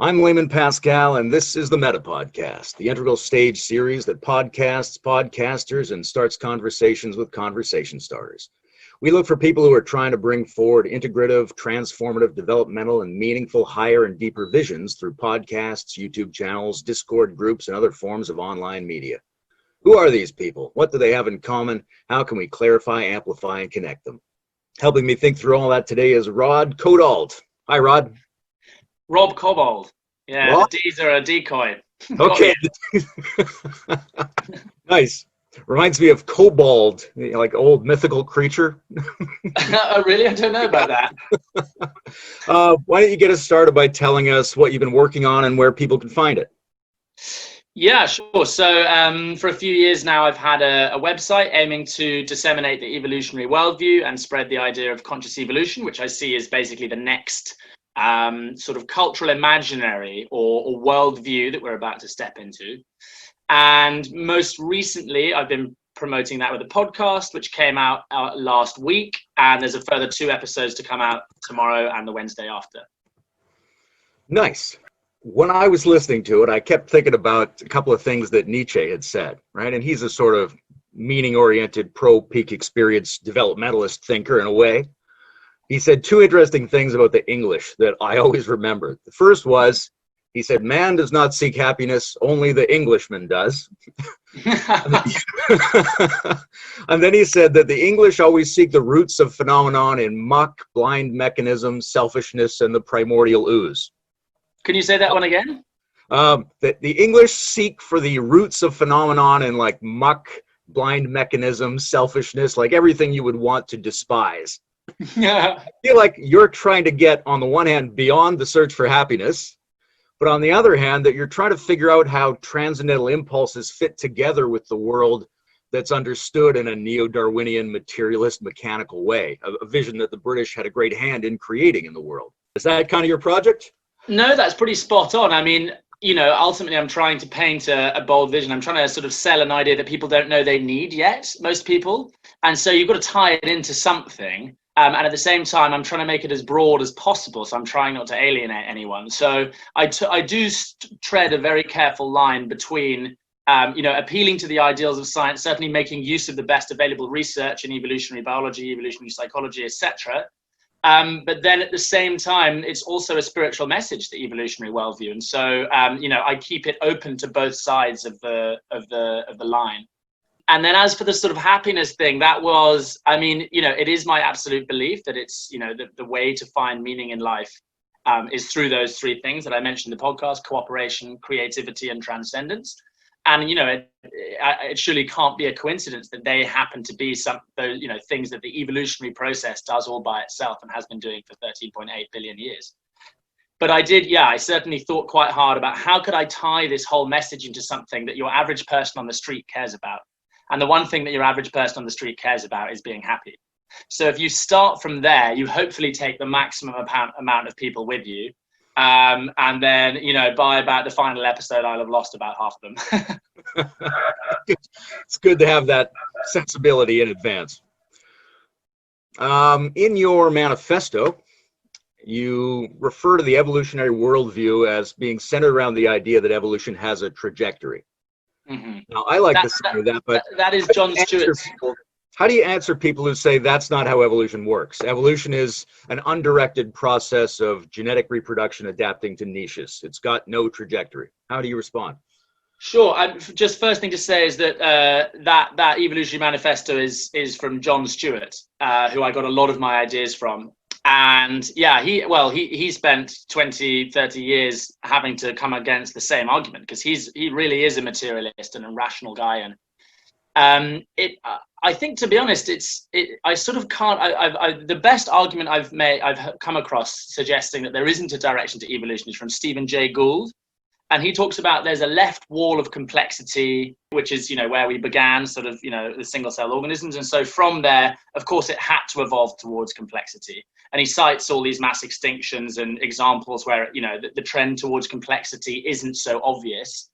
I'm Layman Pascal, and this is the Meta Podcast, the integral stage series that podcasts podcasters and starts conversations with conversation starters. We look for people who are trying to bring forward integrative, transformative, developmental, and meaningful higher and deeper visions through podcasts, YouTube channels, Discord groups, and other forms of online media. Who are these people? What do they have in common? How can we clarify, amplify, and connect them? Helping me think through all that today is Rod Cobbold. Hi, Rod. Rob Cobbold. Yeah, Rob? The D's are a decoy. Okay. Nice. Reminds me of Cobbold, like old mythical creature. Oh, really? I don't know about that. Why don't you get us started by telling us what you've been working on and where people can find it? Yeah, sure. So for a few years now, I've had a website aiming to disseminate the evolutionary worldview and spread the idea of conscious evolution, which I see as basically the next sort of cultural imaginary or worldview that we're about to step into. And most recently, I've been promoting that with a podcast, which came out last week. And there's a further 2 episodes to come out tomorrow and the Wednesday after. Nice. When I was listening to it, I kept thinking about a couple of things that Nietzsche had said, right? And he's a sort of meaning-oriented, pro-peak experience developmentalist thinker in a way. He said 2 interesting things about the English that I always remember. The first was, he said, man does not seek happiness, only the Englishman does. And then he said that the English always seek the roots of phenomenon in muck, blind mechanism, selfishness, and the primordial ooze. Can you say that one again? That the English seek for the roots of phenomenon in like muck, blind mechanism, selfishness, like everything you would want to despise. Yeah. I feel like you're trying to get, on the one hand, beyond the search for happiness, but on the other hand, that you're trying to figure out how transcendental impulses fit together with the world that's understood in a neo-Darwinian, materialist, mechanical way, a vision that the British had a great hand in creating in the world. Is that kind of your project? No, that's pretty spot on. I mean, ultimately I'm trying to paint a bold vision. I'm trying to sort of sell an idea that people don't know they need yet, most people. And so you've got to tie it into something. And at the same time, I'm trying to make it as broad as possible. So I'm trying not to alienate anyone. So I do tread a very careful line between, appealing to the ideals of science, certainly making use of the best available research in evolutionary biology, evolutionary psychology, etc. But then at the same time, it's also a spiritual message, the evolutionary worldview. And so, I keep it open to both sides of the line. And then as for the sort of happiness thing, that was, it is my absolute belief that it's, the way to find meaning in life is through those 3 things that I mentioned in the podcast: cooperation, creativity, and transcendence. And, it surely can't be a coincidence that they happen to be things that the evolutionary process does all by itself and has been doing for 13.8 billion years. But I certainly thought quite hard about how could I tie this whole message into something that your average person on the street cares about. And the one thing that your average person on the street cares about is being happy. So if you start from there, you hopefully take the maximum amount of people with you. And then, by about the final episode, I'll have lost about half of them. It's good to have that sensibility in advance. In your manifesto, you refer to the evolutionary worldview as being centered around the idea that evolution has a trajectory. Mm-hmm. Now, I like to say that, but that is John Stewart's. How do you answer people who say that's not how evolution works? Evolution is an undirected process of genetic reproduction adapting to niches. It's got no trajectory. How do you respond? Sure. Just first thing to say is that that evolutionary manifesto is from John Stewart, who I got a lot of my ideas from. And yeah, he spent 20, 30 years having to come against the same argument because he really is a materialist and a rational guy. And I think, to be honest, I sort of can't. The best argument I've come across suggesting that there isn't a direction to evolution is from Stephen Jay Gould. And he talks about there's a left wall of complexity, which is, where we began, sort of, the single cell organisms. And so from there, of course, it had to evolve towards complexity. And he cites all these mass extinctions and examples where, the trend towards complexity isn't so obvious.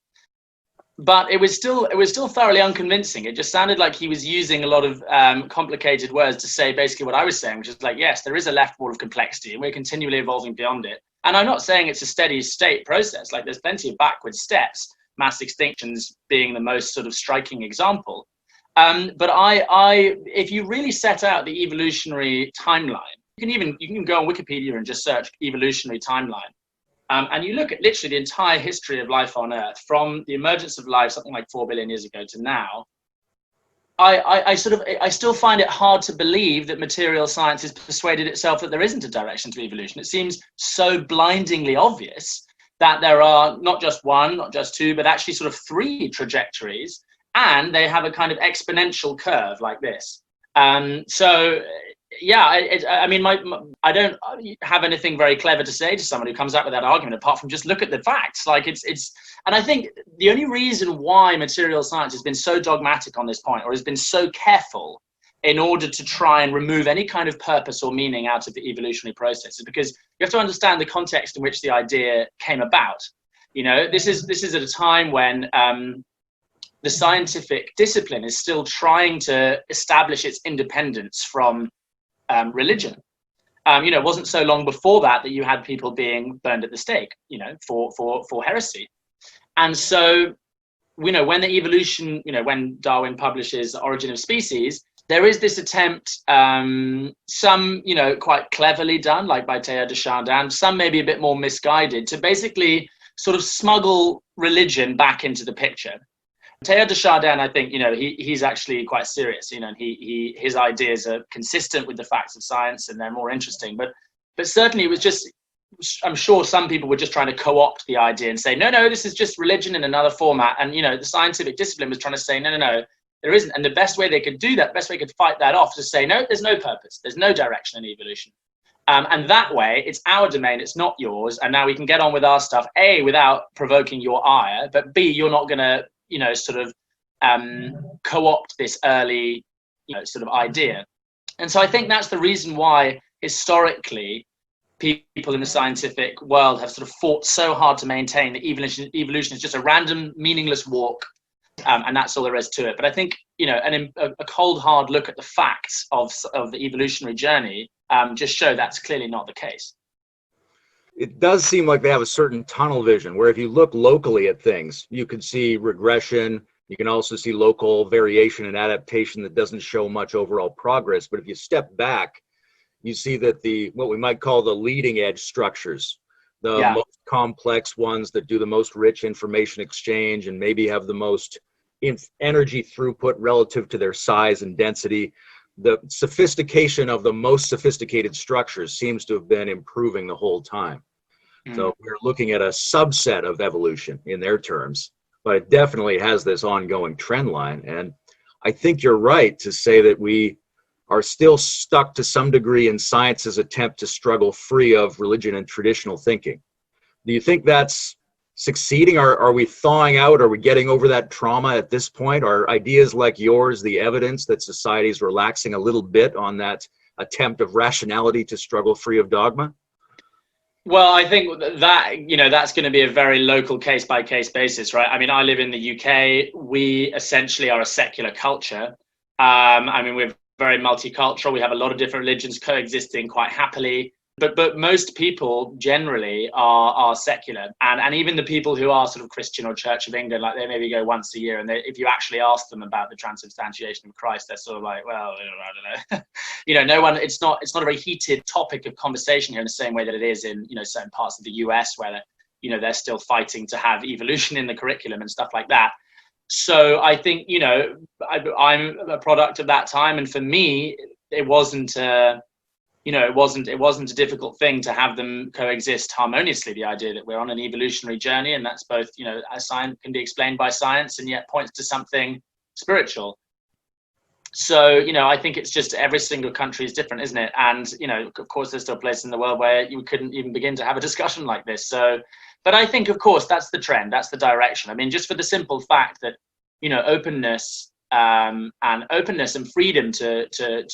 But it was still thoroughly unconvincing. It just sounded like he was using a lot of complicated words to say basically what I was saying, which is like, yes, there is a left wall of complexity and we're continually evolving beyond it. And I'm not saying it's a steady state process. Like, there's plenty of backward steps, mass extinctions being the most sort of striking example. But if you really set out the evolutionary timeline, you can go on Wikipedia and just search evolutionary timeline. And you look at literally the entire history of life on Earth, from the emergence of life something like 4 billion years ago to now. I still find it hard to believe that material science has persuaded itself that there isn't a direction to evolution. It seems so blindingly obvious that there are not just one, not just two, but actually sort of three trajectories, and they have a kind of exponential curve like this. So yeah, I don't have anything very clever to say to someone who comes up with that argument, apart from just look at the facts. Like, and I think the only reason why material science has been so dogmatic on this point, or has been so careful in order to try and remove any kind of purpose or meaning out of the evolutionary process, is because you have to understand the context in which the idea came about. You know, this is at a time when the scientific discipline is still trying to establish its independence from religion. It wasn't so long before that you had people being burned at the stake, for heresy. And so, when when Darwin publishes Origin of Species, there is this attempt, some, quite cleverly done, like by Teilhard de Chardin, some maybe a bit more misguided, to basically sort of smuggle religion back into the picture. Teilhard de Chardin, I think, he's actually quite serious, and his ideas are consistent with the facts of science, and they're more interesting. But certainly it was just, I'm sure some people were just trying to co-opt the idea and say, no, this is just religion in another format. And, the scientific discipline was trying to say, no, there isn't. And the best way they could do that, the best way they could fight that off, is to say, no, there's no purpose. There's no direction in evolution. And that way, it's our domain, it's not yours. And now we can get on with our stuff, A, without provoking your ire, but B, you're not going to, co-opt this early, sort of idea. And so I think that's the reason why historically people in the scientific world have sort of fought so hard to maintain that evolution is just a random, meaningless walk, and that's all there is to it. But I think, a cold, hard look at the facts of the evolutionary journey just show that's clearly not the case. It does seem like they have a certain tunnel vision, where if you look locally at things, you can see regression. You can also see local variation and adaptation that doesn't show much overall progress. But if you step back, you see that what we might call the leading edge structures, the most complex ones that do the most rich information exchange and maybe have the most energy throughput relative to their size and density, the sophistication of the most sophisticated structures seems to have been improving the whole time. So we're looking at a subset of evolution in their terms, but it definitely has this ongoing trend line. And I think you're right to say that we are still stuck to some degree in science's attempt to struggle free of religion and traditional thinking. Do you think that's succeeding? Are we thawing out? Are we getting over that trauma at this point? Are ideas like yours the evidence that society is relaxing a little bit on that attempt of rationality to struggle free of dogma? Well, I think that, that's going to be a very local case by case basis, right? I mean, I live in the UK. We essentially are a secular culture. We're very multicultural. We have a lot of different religions coexisting quite happily. But most people generally are secular, and even the people who are sort of Christian or Church of England, like, they maybe go once a year, and if you actually ask them about the transubstantiation of Christ, they're sort of like, well, I don't know. No one. It's not a very heated topic of conversation here in the same way that it is in certain parts of the US, where they're still fighting to have evolution in the curriculum and stuff like that. So I think I'm a product of that time, and for me, it wasn't. It wasn't a difficult thing to have them coexist harmoniously. The idea that we're on an evolutionary journey, and that's both, as science can be explained by science, and yet points to something spiritual. So, I think it's just every single country is different, isn't it? And, of course, there's still places in the world where you couldn't even begin to have a discussion like this. So, but I think, of course, that's the trend, that's the direction. I mean, just for the simple fact that, openness and freedom to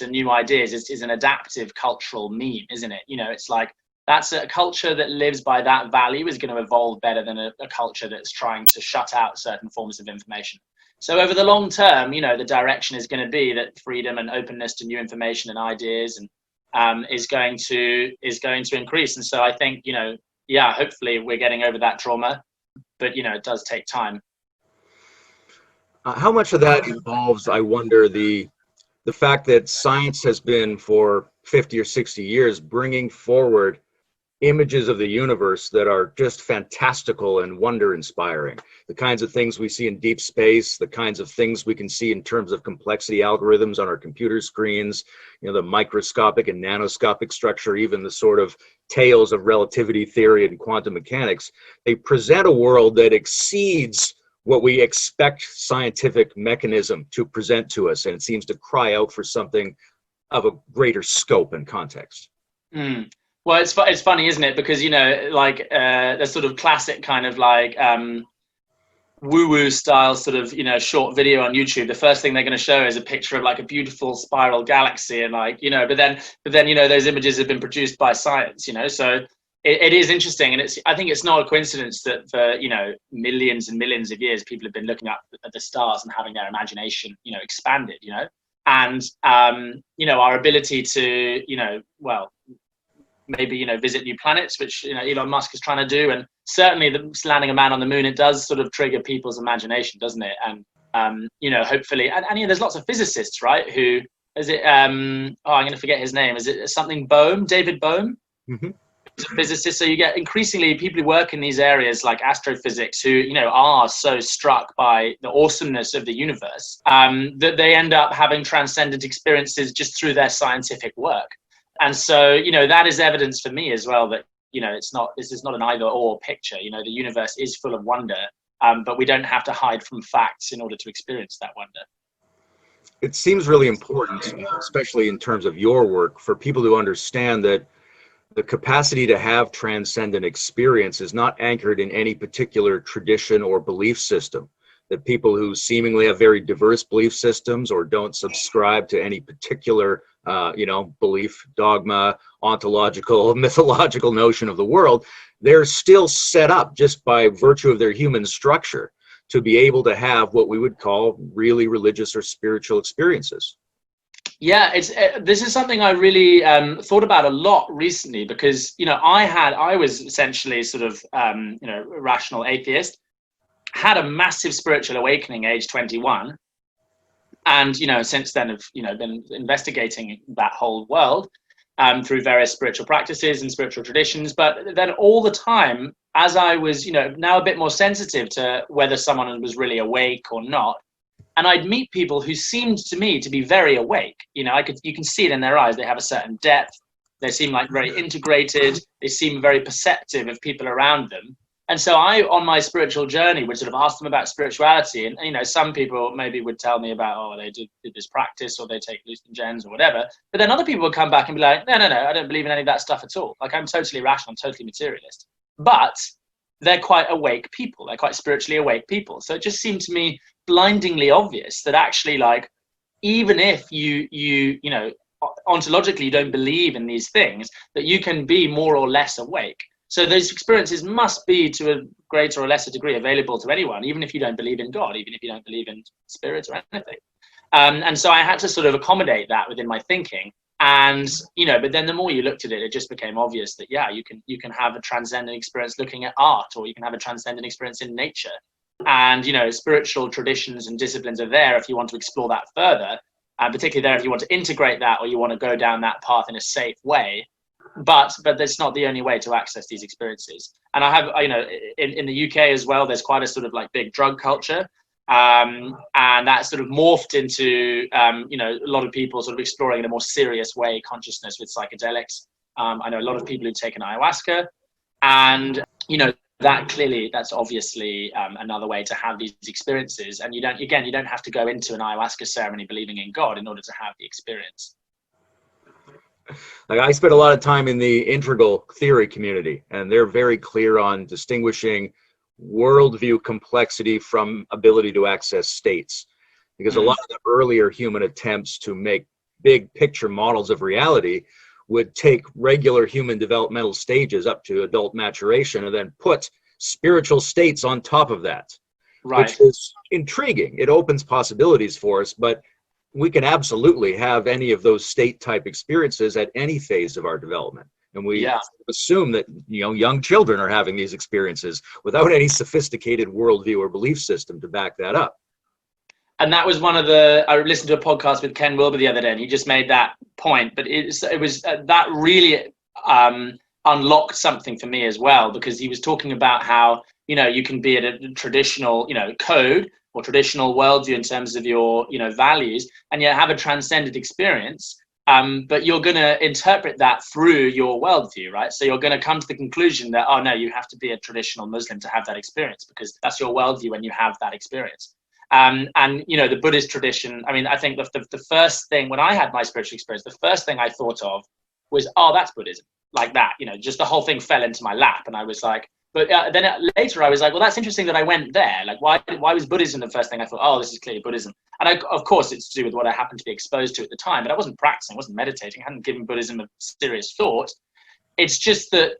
new ideas is an adaptive cultural meme, isn't it? It's like, that's a culture that lives by that value is going to evolve better than a culture that's trying to shut out certain forms of information. So over the long term, the direction is going to be that freedom and openness to new information and ideas and is going to increase. And so I think yeah, hopefully we're getting over that trauma, but it does take time. How much of that involves, I wonder, the fact that science has been for 50 or 60 years bringing forward images of the universe that are just fantastical and wonder inspiring. The kinds of things we see in deep space, the kinds of things we can see in terms of complexity algorithms on our computer screens, the microscopic and nanoscopic structure, even the sort of tales of relativity theory and quantum mechanics. They present a world that exceeds what we expect scientific mechanism to present to us, and it seems to cry out for something of a greater scope and context. Well, it's funny, isn't it? Because the sort of classic kind of like woo-woo style sort of short video on YouTube. The first thing they're going to show is a picture of like a beautiful spiral galaxy, and but then those images have been produced by science. So it is interesting, and I think it's not a coincidence that for millions and millions of years people have been looking up at the stars and having their imagination expanded. And our ability to maybe visit new planets, which Elon Musk is trying to do, and certainly landing a man on the moon, it does sort of trigger people's imagination, doesn't it? And hopefully, and there's lots of physicists, right? Who is it? I'm going to forget his name. Is it something Bohm? David Bohm? Mm-hmm. He's a physicist. So you get increasingly people who work in these areas like astrophysics who are so struck by the awesomeness of the universe that they end up having transcendent experiences just through their scientific work. And so, that is evidence for me as well that, this is not an either or picture. The universe is full of wonder, but we don't have to hide from facts in order to experience that wonder. It seems really important, especially in terms of your work, for people to understand that the capacity to have transcendent experience is not anchored in any particular tradition or belief system. That people who seemingly have very diverse belief systems or don't subscribe to any particular belief, dogma, ontological, mythological notion of the world, they're still set up just by virtue of their human structure to be able to have what we would call really religious or spiritual experiences. Yeah, this is something I really thought about a lot recently because, I was essentially sort of, a rational atheist, had a massive spiritual awakening age 21. And, since then have, been investigating that whole world through various spiritual practices and spiritual traditions. But then all the time, as I was, now a bit more sensitive to whether someone was really awake or not, and I'd meet people who seemed to me to be very awake. You can see it in their eyes. They have a certain depth. They seem like very integrated. They seem very perceptive of people around them. And so I, on my spiritual journey, would sort of ask them about spirituality. And, some people maybe would tell me about, they did this practice or they take hallucinogens or whatever. But then other people would come back and be like, no, I don't believe in any of that stuff at all. Like, I'm totally rational, I'm totally materialist. But they're quite awake people. They're quite spiritually awake people. So it just seemed to me blindingly obvious that actually, like, even if you ontologically you don't believe in these things, that you can be more or less awake. So those experiences must be to a greater or lesser degree available to anyone, even if you don't believe in God, even if you don't believe in spirits or anything. And so I had to sort of accommodate that within my thinking. And, but then the more you looked at it, it just became obvious that, yeah, you can have a transcendent experience looking at art, or you can have a transcendent experience in nature. And, spiritual traditions and disciplines are there if you want to explore that further, and particularly there if you want to integrate that or you want to go down that path in a safe way. But that's not the only way to access these experiences. And I have, in the UK as well, there's quite a sort of like big drug culture. And that sort of morphed into, a lot of people sort of exploring in a more serious way consciousness with psychedelics. I know a lot of people who've taken ayahuasca, and, that's obviously another way to have these experiences. And you don't have to go into an ayahuasca ceremony believing in God in order to have the experience. Like, I spent a lot of time in the integral theory community, and they're very clear on distinguishing worldview complexity from ability to access states. Because a lot of the earlier human attempts to make big picture models of reality would take regular human developmental stages up to adult maturation and then put spiritual states on top of that, right. Which is intriguing. It opens possibilities for us, but we can absolutely have any of those state type experiences at any phase of our development. And we assume that, young children are having these experiences without any sophisticated worldview or belief system to back that up. And that was I listened to a podcast with Ken Wilber the other day, and he just made that point. But it was that really unlocked something for me as well, because he was talking about how, you can be at a traditional, code or traditional worldview in terms of your, values, and yet have a transcendent experience. But you're going to interpret that through your worldview, right? So you're going to come to the conclusion that, oh no, you have to be a traditional Muslim to have that experience, because that's your worldview when you have that experience. And the Buddhist tradition, I mean, I think the first thing, when I had my spiritual experience, the first thing I thought of was, oh, that's Buddhism, like that, just the whole thing fell into my lap. And I was like, but then later I was like, well, that's interesting that I went there. Like, why was Buddhism the first thing I thought? Oh, this is clearly Buddhism. And of course, it's to do with what I happened to be exposed to at the time, but I wasn't practicing, I wasn't meditating, I hadn't given Buddhism a serious thought. It's just that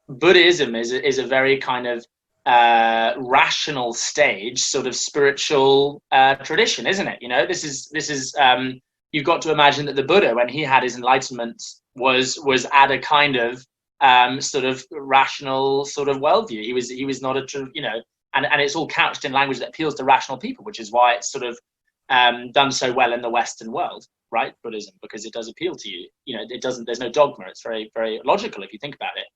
Buddhism is a very kind of rational stage sort of spiritual tradition, isn't it? This is you've got to imagine that the Buddha, when he had his enlightenment, was at a kind of sort of rational sort of worldview. He was not and it's all couched in language that appeals to rational people, which is why it's sort of done so well in the Western world, right? Buddhism, because it does appeal to you. There's no dogma. It's very, very logical if you think about it.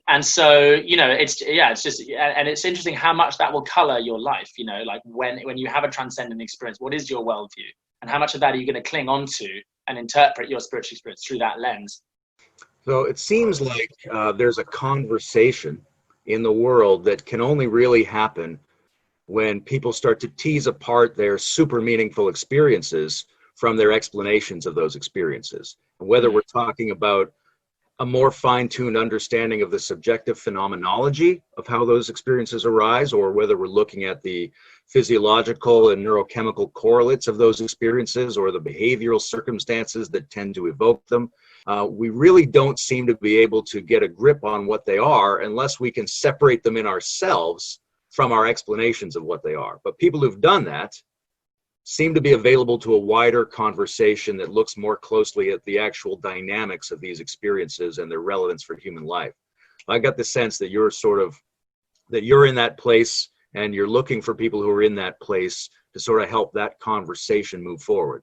And so, it's just, and it's interesting how much that will color your life, like when you have a transcendent experience, what is your worldview, and how much of that are you going to cling on to and interpret your spiritual experience through that lens? So it seems like there's a conversation in the world that can only really happen when people start to tease apart their super meaningful experiences from their explanations of those experiences. And whether we're talking about a more fine-tuned understanding of the subjective phenomenology of how those experiences arise, or whether we're looking at the physiological and neurochemical correlates of those experiences, or the behavioral circumstances that tend to evoke them. We really don't seem to be able to get a grip on what they are unless we can separate them in ourselves from our explanations of what they are. But people who've done that seem to be available to a wider conversation that looks more closely at the actual dynamics of these experiences and their relevance for human life. I got the sense that you're in that place, and you're looking for people who are in that place to sort of help that conversation move forward.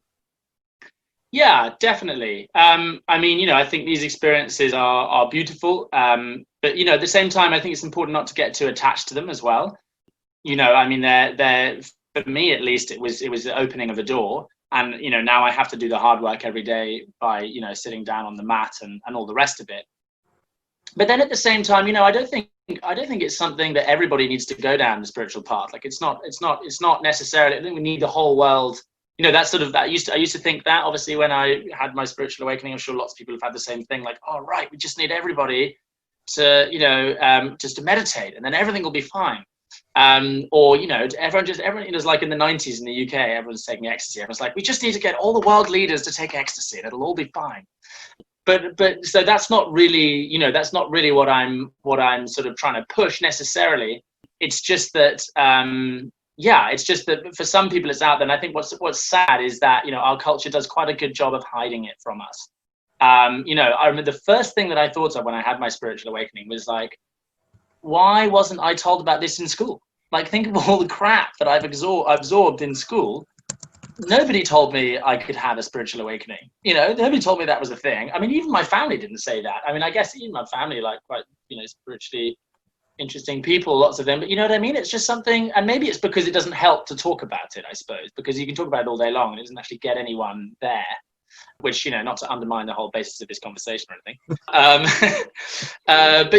Yeah, definitely. I think these experiences are beautiful, but at the same time, I think it's important not to get too attached to them as well. They're for me, at least, it was the opening of a door, and now I have to do the hard work every day by sitting down on the mat and all the rest of it. But then at the same time, I don't think it's something that everybody needs to go down the spiritual path. Like it's not necessarily. I think we need the whole world. I used to think that, obviously, when I had my spiritual awakening. I'm sure lots of people have had the same thing. Like, oh right, we just need everybody to just to meditate, and then everything will be fine. Everyone is like in the 90s in the UK, everyone's taking ecstasy. Everyone's like, we just need to get all the world leaders to take ecstasy and it'll all be fine. But so that's not really, what I'm sort of trying to push necessarily. It's just that, it's just that for some people it's out there. And I think what's sad is that, our culture does quite a good job of hiding it from us. I remember the first thing that I thought of when I had my spiritual awakening was like, why wasn't I told about this in school? Like, think of all the crap that I've absorbed in school. Nobody told me I could have a spiritual awakening. Nobody told me that was a thing. I mean, even my family didn't say that. I mean, I guess even my family, like, quite, spiritually interesting people, lots of them. But you know what I mean? It's just something, and maybe it's because it doesn't help to talk about it, I suppose, because you can talk about it all day long and it doesn't actually get anyone there. Which, not to undermine the whole basis of this conversation or anything. I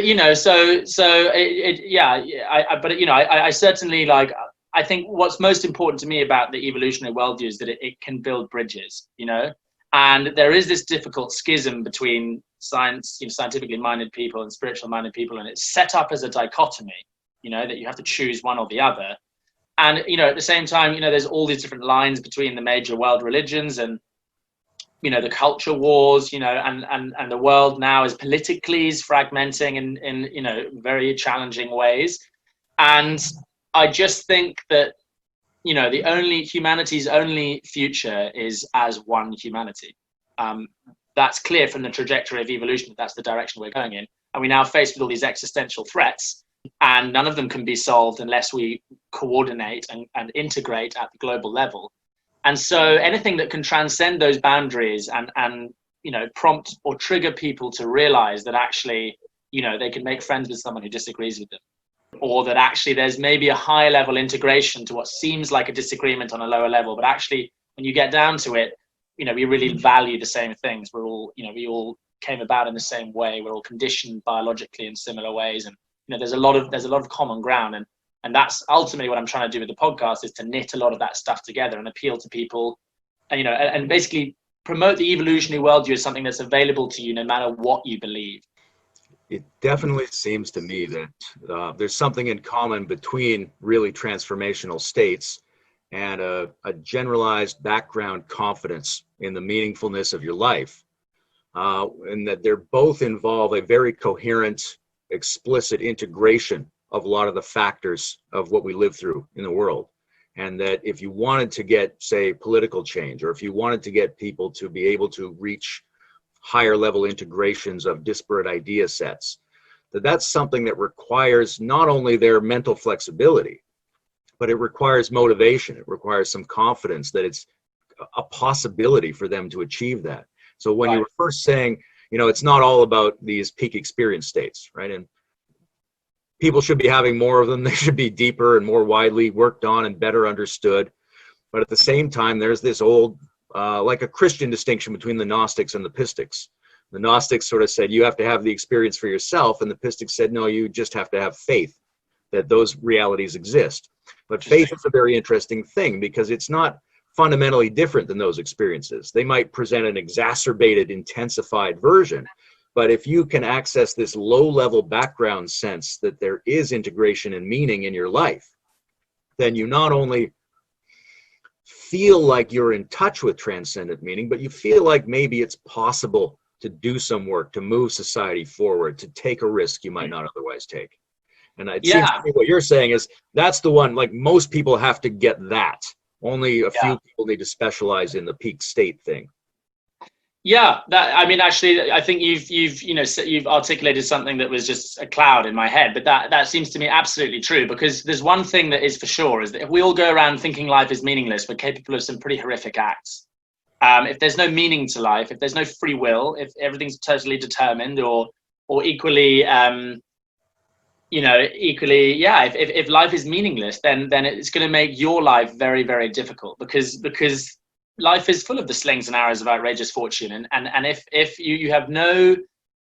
certainly, like, I think what's most important to me about the evolutionary worldview is that it can build bridges, and there is this difficult schism between scientifically minded people and spiritual minded people, and it's set up as a dichotomy, that you have to choose one or the other. And, at the same time, there's all these different lines between the major world religions and, the culture wars, and the world now is politically fragmenting in very challenging ways. And I just think that, humanity's only future is as one humanity. that's clear from the trajectory of evolution that that's the direction we're going in. And we now faced with all these existential threats, and none of them can be solved unless we coordinate and integrate at the global level. And so anything that can transcend those boundaries and prompt or trigger people to realize that actually, they can make friends with someone who disagrees with them, or that actually there's maybe a higher level integration to what seems like a disagreement on a lower level, but actually when you get down to it, we really value the same things. We're all, we all came about in the same way. We're all conditioned biologically in similar ways, and there's a lot of common ground, and that's ultimately what I'm trying to do with the podcast, is to knit a lot of that stuff together and appeal to people, and basically promote the evolutionary worldview as something that's available to you no matter what you believe. It definitely seems to me that there's something in common between really transformational states and a generalized background confidence in the meaningfulness of your life, and that they're both involve a very coherent, explicit integration of a lot of the factors of what we live through in the world. And that if you wanted to get, say, political change, or if you wanted to get people to be able to reach higher level integrations of disparate idea sets, that's something that requires not only their mental flexibility, but it requires motivation. It requires some confidence that it's a possibility for them to achieve that. So when you were first saying, it's not all about these peak experience states, right? And people should be having more of them. They should be deeper and more widely worked on and better understood. But at the same time, there's this old, like a Christian distinction between the Gnostics and the Pistics. The Gnostics sort of said, you have to have the experience for yourself. And the Pistics said, no, you just have to have faith that those realities exist. But faith is a very interesting thing because it's not fundamentally different than those experiences. They might present an exacerbated, intensified version. But if you can access this low-level background sense that there is integration and meaning in your life, then you not only feel like you're in touch with transcendent meaning, but you feel like maybe it's possible to do some work, to move society forward, to take a risk you might not otherwise take. And it seems to me what you're saying is that's the one, like most people have to get that. Only a few people need to specialize in the peak state thing. Yeah, actually, I think you've articulated something that was just a cloud in my head, but that seems to me absolutely true, because there's one thing that is for sure, is that if we all go around thinking life is meaningless, we're capable of some pretty horrific acts. If there's no meaning to life, if there's no free will, if everything's totally determined, or equally, if life is meaningless, then it's going to make your life very, very difficult, because life is full of the slings and arrows of outrageous fortune, and if you have no,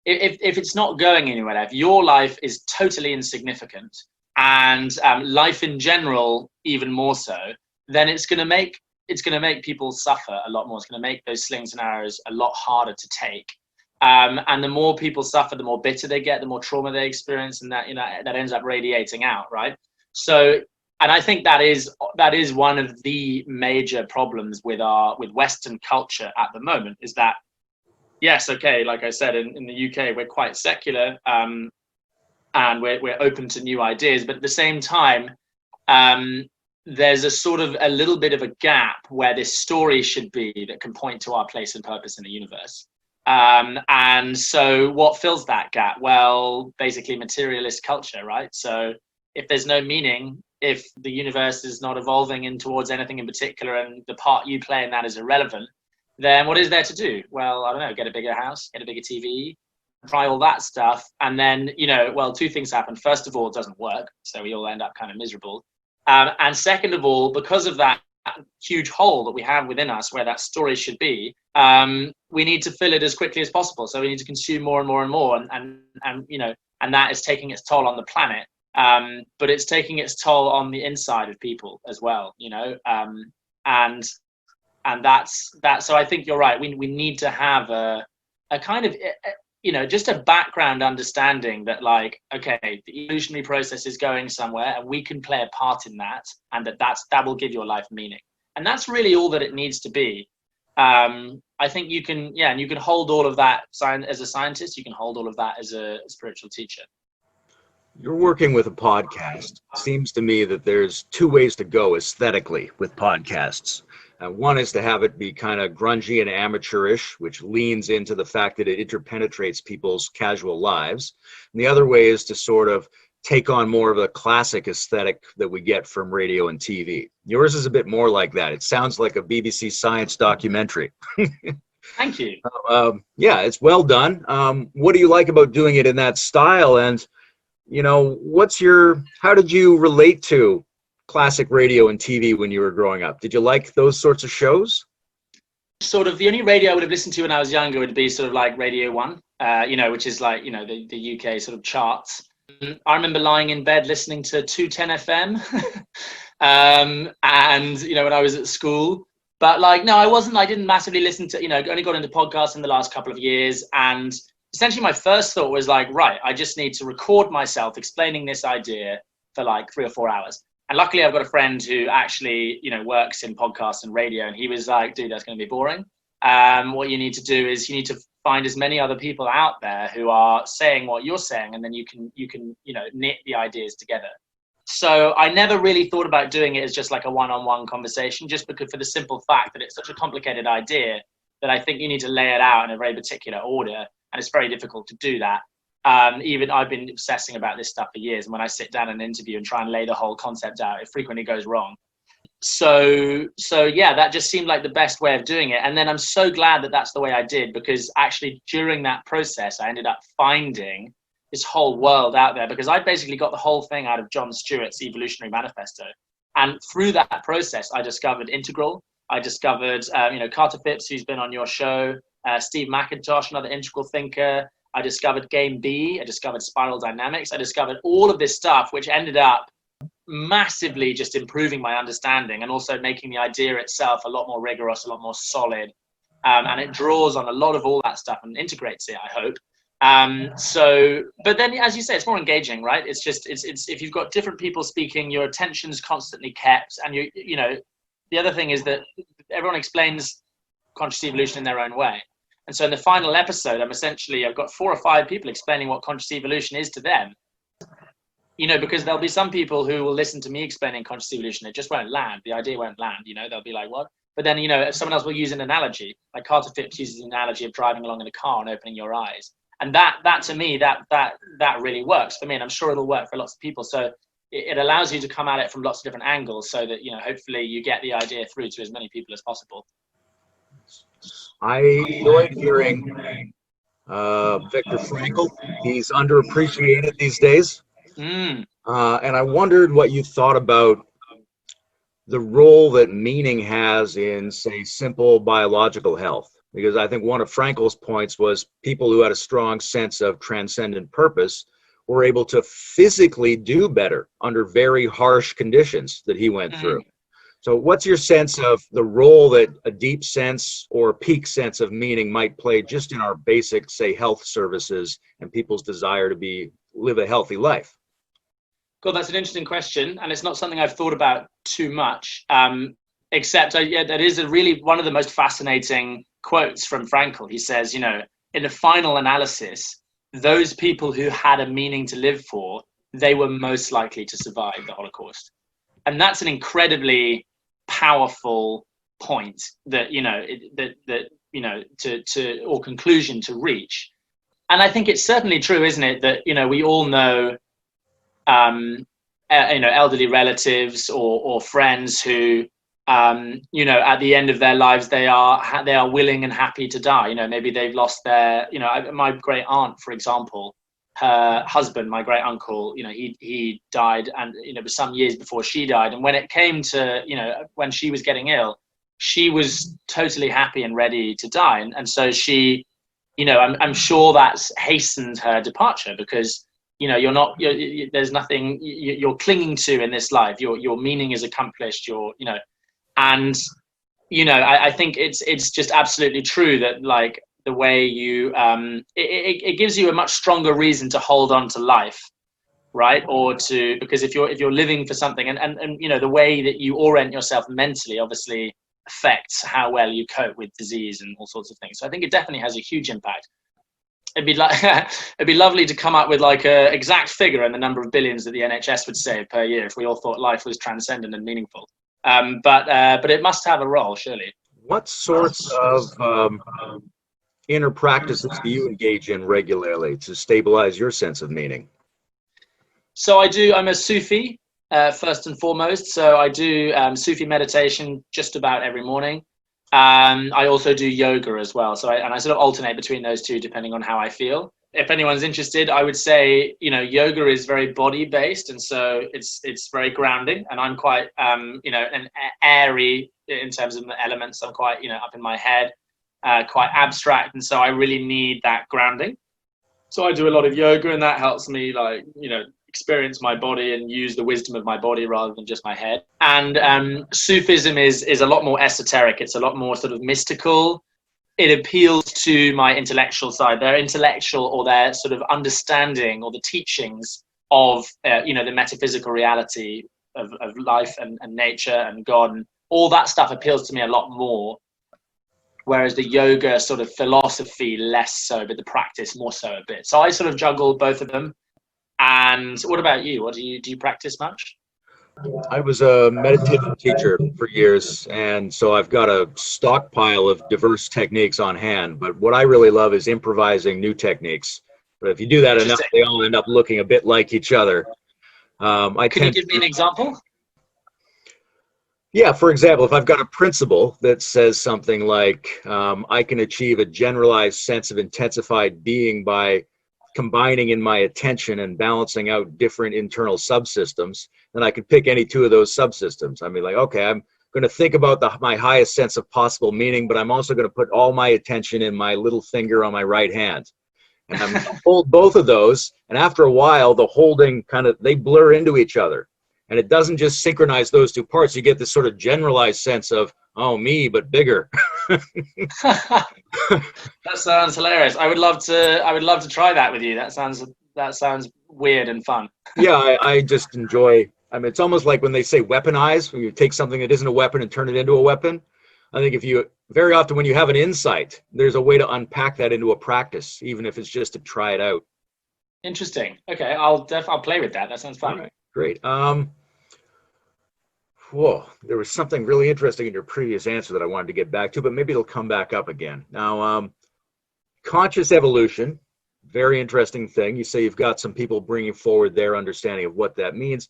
if it's not going anywhere, if your life is totally insignificant, and life in general even more so, then it's going to make people suffer a lot more. It's going to make those slings and arrows a lot harder to take. And the more people suffer, the more bitter they get, the more trauma they experience, and that ends up radiating out, right? So, and I think that is one of the major problems with Western culture at the moment, is that, yes, okay, like I said, in the UK we're quite secular, and we're open to new ideas, but at the same time, there's a sort of a little bit of a gap where this story should be that can point to our place and purpose in the universe. And so what fills that gap? Well, basically materialist culture, right? So if there's no meaning, if the universe is not evolving in towards anything in particular, and the part you play in that is irrelevant, then what is there to do? Well, I don't know, get a bigger house, get a bigger TV, try all that stuff. And then, two things happen. First of all, it doesn't work. So we all end up kind of miserable. And second of all, because of that huge hole that we have within us where that story should be, we need to fill it as quickly as possible. So we need to consume more and more and more, and that is taking its toll on the planet, but it's taking its toll on the inside of people as well, and that's that. So I think you're right. We need to have a kind of just a background understanding that, like, okay, the evolutionary process is going somewhere, and we can play a part in that, and that will give your life meaning. And that's really all that it needs to be. I think you can, and you can hold all of that as a scientist, you can hold all of that as a spiritual teacher. You're working with a podcast. It seems to me that there's two ways to go aesthetically with podcasts. One is to have it be kind of grungy and amateurish, which leans into the fact that it interpenetrates people's casual lives. And the other way is to sort of take on more of a classic aesthetic that we get from radio and TV. Yours is a bit more like that. It sounds like a BBC Science documentary. Thank you. Yeah, it's well done. What do you like about doing it in that style? And, how did you relate to classic radio and TV when you were growing up? Did you like those sorts of shows? Sort of the only radio I would have listened to when I was younger would be sort of like Radio 1, which is like, the UK sort of charts. I remember lying in bed listening to 210 FM and, when I was at school. But no, I didn't massively listen to, only got into podcasts in the last couple of years. And essentially my first thought was right, I just need to record myself explaining this idea for 3 or 4 hours. And luckily I've got a friend who actually, works in podcasts and radio. And he was like, dude, that's going to be boring. What you need to do is you need to find as many other people out there who are saying what you're saying. And then you can knit the ideas together. So I never really thought about doing it as just like a one-on-one conversation, just because for the simple fact that it's such a complicated idea that I think you need to lay it out in a very particular order. And it's very difficult to do that. Even I've been obsessing about this stuff for years. And when I sit down in an interview and try and lay the whole concept out, it frequently goes wrong. So yeah, that just seemed like the best way of doing it. And then I'm so glad that that's the way I did, because actually during that process, I ended up finding this whole world out there, because I basically got the whole thing out of John Stewart's Evolutionary Manifesto. And through that process, I discovered Integral. I discovered, Carter Phipps, who's been on your show, Steve McIntosh, another integral thinker. I discovered Game B. I discovered Spiral Dynamics. I discovered all of this stuff, which ended up massively just improving my understanding and also making the idea itself a lot more rigorous, a lot more solid. And it draws on a lot of all that stuff and integrates it, I hope. But then, as you say, it's more engaging, right? It's if you've got different people speaking, your attention's constantly kept. And the other thing is that everyone explains conscious evolution in their own way. And so in the final episode, I've got 4 or 5 people explaining what conscious evolution is to them. Because there'll be some people who will listen to me explaining conscious evolution. It just won't land. The idea won't land, they'll be like, what? But then, if someone else will use an analogy, like Carter Phipps uses the analogy of driving along in a car and opening your eyes. And that to me, that really works for me. And I'm sure it'll work for lots of people. So it allows you to come at it from lots of different angles so that, hopefully you get the idea through to as many people as possible. I enjoyed hearing Viktor Frankl. He's underappreciated these days. And I wondered what you thought about the role that meaning has in, say, simple biological health. Because I think one of Frankl's points was people who had a strong sense of transcendent purpose were able to physically do better under very harsh conditions that he went through. So what's your sense of the role that a deep sense or peak sense of meaning might play just in our basic, say, health services and people's desire to live a healthy life? God, that's an interesting question. And it's not something I've thought about too much, except that is really one of the most fascinating quotes from Frankl. He says, in the final analysis, those people who had a meaning to live for, they were most likely to survive the Holocaust. And that's an incredibly powerful point that, or conclusion to reach. And I think it's certainly true, isn't it, that, we all know, elderly relatives or friends who, at the end of their lives, they are willing and happy to die. Maybe they've lost their, my great aunt, for example, her husband, my great uncle, he died, and it was some years before she died. And when it came to, when she was getting ill, she was totally happy and ready to die. And so she, I'm sure that's hastened her departure, because there's nothing you're clinging to in this life. Your meaning is accomplished. And I think it's just absolutely true that, like, the way you it gives you a much stronger reason to hold on to life, right? Or because if you're living for something, and the way that you orient yourself mentally obviously affects how well you cope with disease and all sorts of things. So I think it definitely has a huge impact. It'd be lovely to come up with like a exact figure and the number of billions that the NHS would save per year if we all thought life was transcendent and meaningful. But it must have a role, surely. What sorts of inner practices do you engage in regularly to stabilize your sense of meaning? So I'm a Sufi, first and foremost. So I do Sufi meditation just about every morning. I also do yoga as well. I sort of alternate between those two depending on how I feel. If anyone's interested, I would say, yoga is very body based. And so it's very grounding, and I'm quite, an airy in terms of the elements. I'm quite, up in my head, quite abstract. And so I really need that grounding. So I do a lot of yoga, and that helps me, experience my body and use the wisdom of my body rather than just my head. And Sufism is a lot more esoteric. It's a lot more sort of mystical. It appeals to my intellectual side, their intellectual or their sort of understanding or the teachings of, the metaphysical reality of life and nature and God. And all that stuff appeals to me a lot more. Whereas the yoga sort of philosophy, less so, but the practice more so a bit. So I sort of juggle both of them. And what about you? Do you practice much? I was a meditation teacher for years, and so I've got a stockpile of diverse techniques on hand. But what I really love is improvising new techniques. But if you do that enough, they all end up looking a bit like each other. Can you give me an example? Yeah, for example, if I've got a principle that says something like, I can achieve a generalized sense of intensified being by combining in my attention and balancing out different internal subsystems, then I could pick any two of those subsystems. I mean, like, okay, I'm going to think about my highest sense of possible meaning, but I'm also going to put all my attention in my little finger on my right hand. And I'm going to hold both of those. And after a while, the holding they blur into each other. And it doesn't just synchronize those two parts. You get this sort of generalized sense of, oh, me, but bigger. That sounds hilarious. I would love to try that with you. That sounds weird and fun. Yeah, I just enjoy. I mean, it's almost like when they say weaponize, when you take something that isn't a weapon and turn it into a weapon. I think very often when you have an insight, there's a way to unpack that into a practice, even if it's just to try it out. Interesting. Okay, I'll play with that. That sounds fun. All right, great. Whoa, there was something really interesting in your previous answer that I wanted to get back to, but maybe it'll come back up again. Now, conscious evolution, very interesting thing. You say you've got some people bringing forward their understanding of what that means.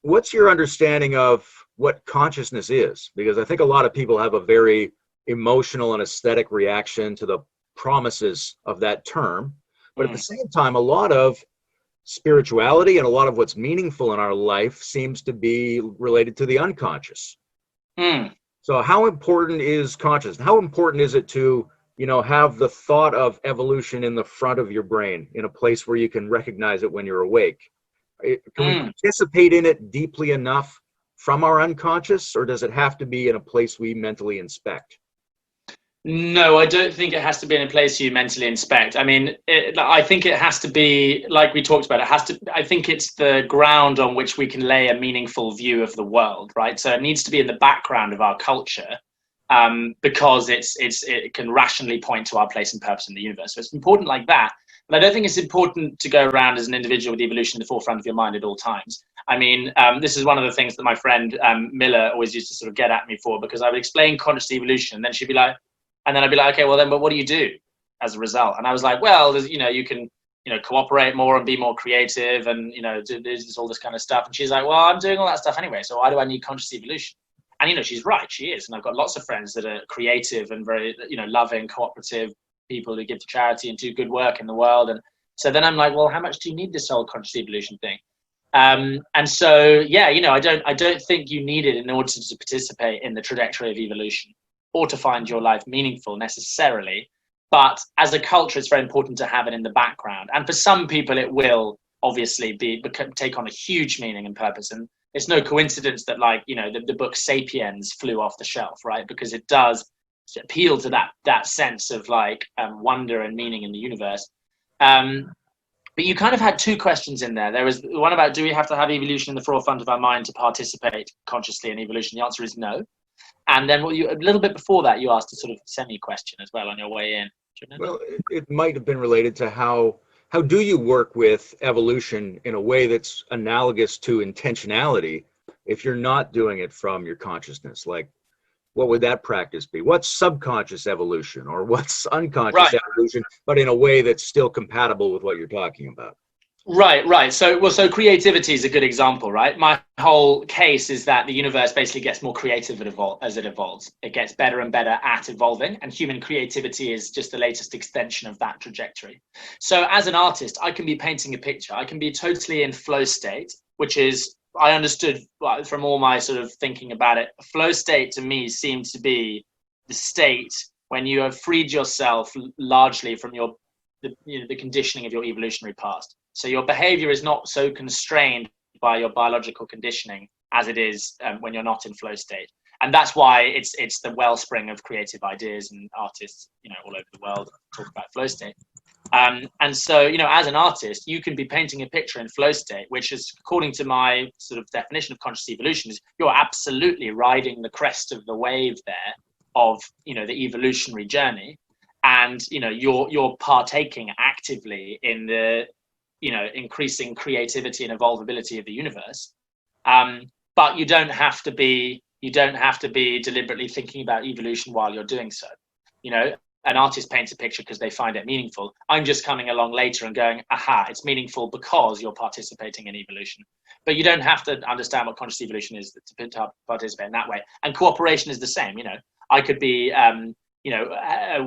What's your understanding of what consciousness is? Because I think a lot of people have a very emotional and aesthetic reaction to the promises of that term. But at the same time, a lot of spirituality and a lot of what's meaningful in our life seems to be related to the unconscious. So how important is consciousness? How important is it to, have the thought of evolution in the front of your brain, in a place where you can recognize it when you're awake? Can we participate in it deeply enough from our unconscious, or does it have to be in a place we mentally inspect? No, I don't think it has to be in a place you mentally inspect. I mean, I think it has to be, like we talked about, I think it's the ground on which we can lay a meaningful view of the world, right? So it needs to be in the background of our culture, because it can rationally point to our place and purpose in the universe. So it's important like that. But I don't think it's important to go around as an individual with evolution in the forefront of your mind at all times. I mean, this is one of the things that my friend Miller always used to sort of get at me for, because I would explain conscious evolution, and then she'd be like, and then I'd be like, okay, well then, but what do you do as a result? And I was like, well, you can, cooperate more and be more creative, and, there's all this kind of stuff. And she's like, well, I'm doing all that stuff anyway, so why do I need conscious evolution? And, she's right, she is. And I've got lots of friends that are creative and very, loving, cooperative people who give to charity and do good work in the world. And so then I'm like, well, how much do you need this whole conscious evolution thing? And so, yeah, I don't think you need it in order to participate in the trajectory of evolution, or to find your life meaningful necessarily. But as a culture, it's very important to have it in the background. And for some people, it will obviously take on a huge meaning and purpose. And it's no coincidence that, the book Sapiens flew off the shelf, right? Because it does appeal to that sense of wonder and meaning in the universe. But you kind of had two questions in there. There was one about, do we have to have evolution in the forefront of our mind to participate consciously in evolution? The answer is no. And then a little bit before that, you asked a sort of semi-question as well on your way in. Well, it might have been related to how do you work with evolution in a way that's analogous to intentionality, if you're not doing it from your consciousness? Like, what would that practice be? What's subconscious evolution, or what's unconscious Right. evolution, but in a way that's still compatible with what you're talking about? Right. So creativity is a good example, right? My whole case is that the universe basically gets more creative as it evolves. It gets better and better at evolving, and human creativity is just the latest extension of that trajectory. So as an artist, I can be painting a picture. I can be totally in flow state, which is, I understood from all my sort of thinking about it, flow state to me seemed to be the state when you have freed yourself largely from the conditioning of your evolutionary past. So your behavior is not so constrained by your biological conditioning as it is when you're not in flow state. And that's why it's the wellspring of creative ideas, and artists, all over the world talk about flow state. And so, as an artist, you can be painting a picture in flow state, which is, according to my sort of definition of conscious evolution, is you're absolutely riding the crest of the wave there of, the evolutionary journey. And, you're partaking actively in the, increasing creativity and evolvability of the universe. But you don't have to be deliberately thinking about evolution while you're doing so. An artist paints a picture because they find it meaningful. I'm just coming along later and going, aha, it's meaningful because you're participating in evolution. But you don't have to understand what conscious evolution is to participate in that way. And cooperation is the same. I could be,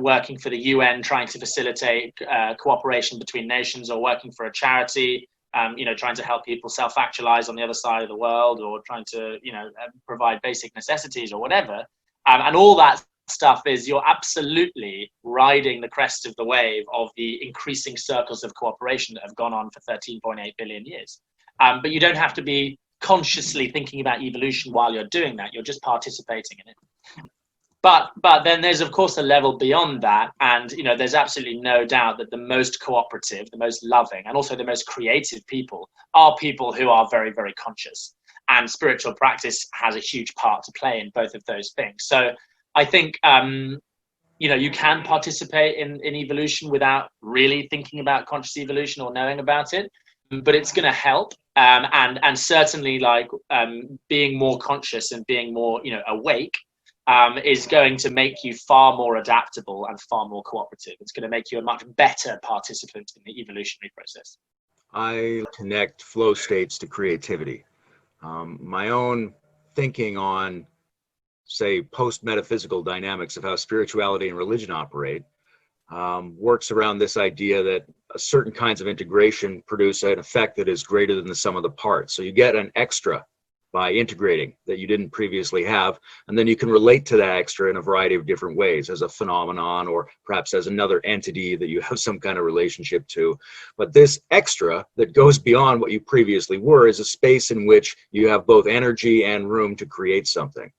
working for the UN, trying to facilitate cooperation between nations, or working for a charity, trying to help people self-actualize on the other side of the world, or trying to, provide basic necessities or whatever. And all that stuff is, you're absolutely riding the crest of the wave of the increasing circles of cooperation that have gone on for 13.8 billion years. But you don't have to be consciously thinking about evolution while you're doing that. You're just participating in it. But then there's, of course, a level beyond that. And, there's absolutely no doubt that the most cooperative, the most loving, and also the most creative people are people who are very, very conscious. And spiritual practice has a huge part to play in both of those things. So I think, you can participate in evolution without really thinking about conscious evolution or knowing about it, but it's going to help. And certainly, being more conscious and being more, awake, is going to make you far more adaptable and far more cooperative. It's going to make you a much better participant in the evolutionary process. I connect flow states to creativity. My own thinking on, say, post-metaphysical dynamics of how spirituality and religion operate works around this idea that certain kinds of integration produce an effect that is greater than the sum of the parts. So you get an extra by integrating that you didn't previously have, and then you can relate to that extra in a variety of different ways, as a phenomenon, or perhaps as another entity that you have some kind of relationship to. But this extra that goes beyond what you previously were is a space in which you have both energy and room to create something.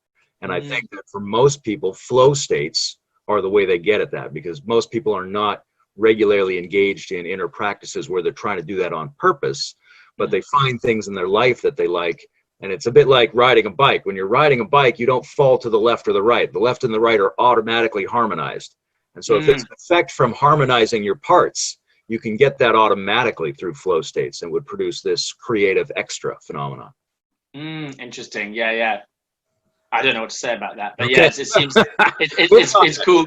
And I think that for most people, flow states are the way they get at that, because most people are not regularly engaged in inner practices where they're trying to do that on purpose, but they find things in their life that they like. And it's a bit like riding a bike. When you're riding a bike, you don't fall to the left or the right. The left and the right are automatically harmonized. And so if it's an effect from harmonizing your parts, you can get that automatically through flow states and would produce this creative extra phenomenon. Interesting. Yeah. I don't know what to say about that, but okay. yes, it seems it's cool.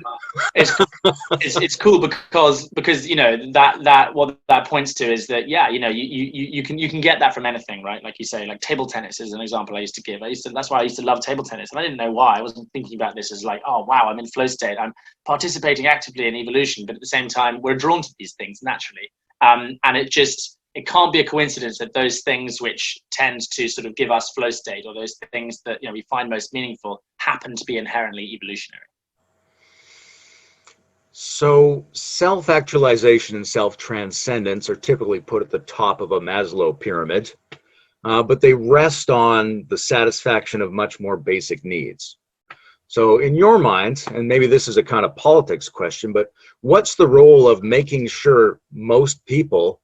It's cool because that what that points to is that you can get that from anything, right? Like you say, like table tennis is an example I used to give. That's why I used to love table tennis, and I didn't know why. I wasn't thinking about this as like, oh wow, I'm in flow state, I'm participating actively in evolution, but at the same time, we're drawn to these things naturally, and it can't be a coincidence that those things which tend to sort of give us flow state, or those things that we find most meaningful, happen to be inherently evolutionary. So self-actualization and self-transcendence are typically put at the top of a Maslow pyramid, but they rest on the satisfaction of much more basic needs. So in your mind, and maybe this is a kind of politics question, but what's the role of making sure most people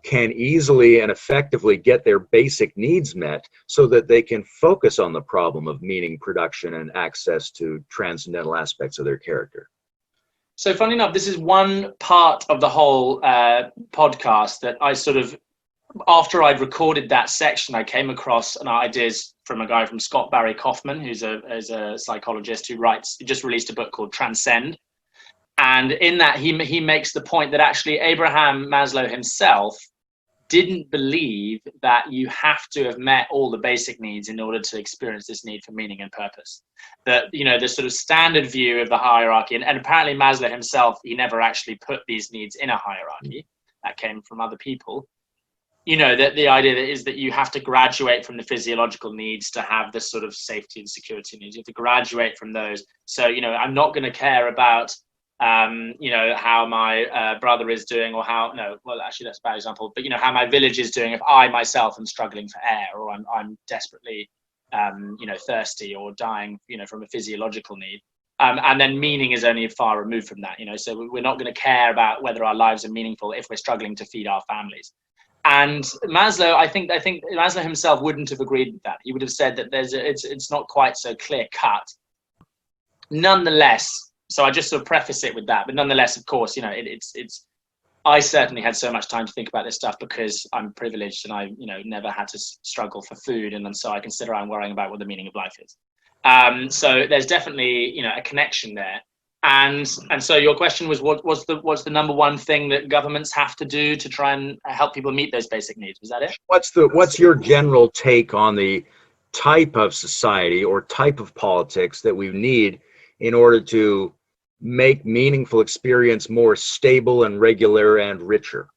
can easily and effectively get their basic needs met so that they can focus on the problem of meaning production and access to transcendental aspects of their character? So funny enough, this is one part of the whole podcast that I sort of, after I'd recorded that section, I came across an ideas from a guy from Scott Barry Kaufman, who's a psychologist who just released a book called Transcend. And in that, he makes the point that actually Abraham Maslow himself didn't believe that you have to have met all the basic needs in order to experience this need for meaning and purpose. That, the sort of standard view of the hierarchy, and apparently Maslow himself, he never actually put these needs in a hierarchy. That came from other people. That the idea is that you have to graduate from the physiological needs to have this sort of safety and security needs. You have to graduate from those. So, I'm not going to care about how my brother is doing, or actually that's a bad example, but how my village is doing if I myself am struggling for air, or I'm desperately thirsty or dying from a physiological need, and then meaning is only far removed from that. So we're not going to care about whether our lives are meaningful if we're struggling to feed our families. And Maslow, I think Maslow himself wouldn't have agreed with that. He would have said that it's not quite so clear cut. Nonetheless, so I just sort of preface it with that, but nonetheless, of course, it's. I certainly had so much time to think about this stuff because I'm privileged and I, never had to struggle for food, and so I can sit around worrying about what the meaning of life is. So there's definitely, a connection there. And so your question was, what's the number one thing that governments have to do to try and help people meet those basic needs? Was that it? What's your general take on the type of society or type of politics that we need in order to make meaningful experience more stable and regular and richer?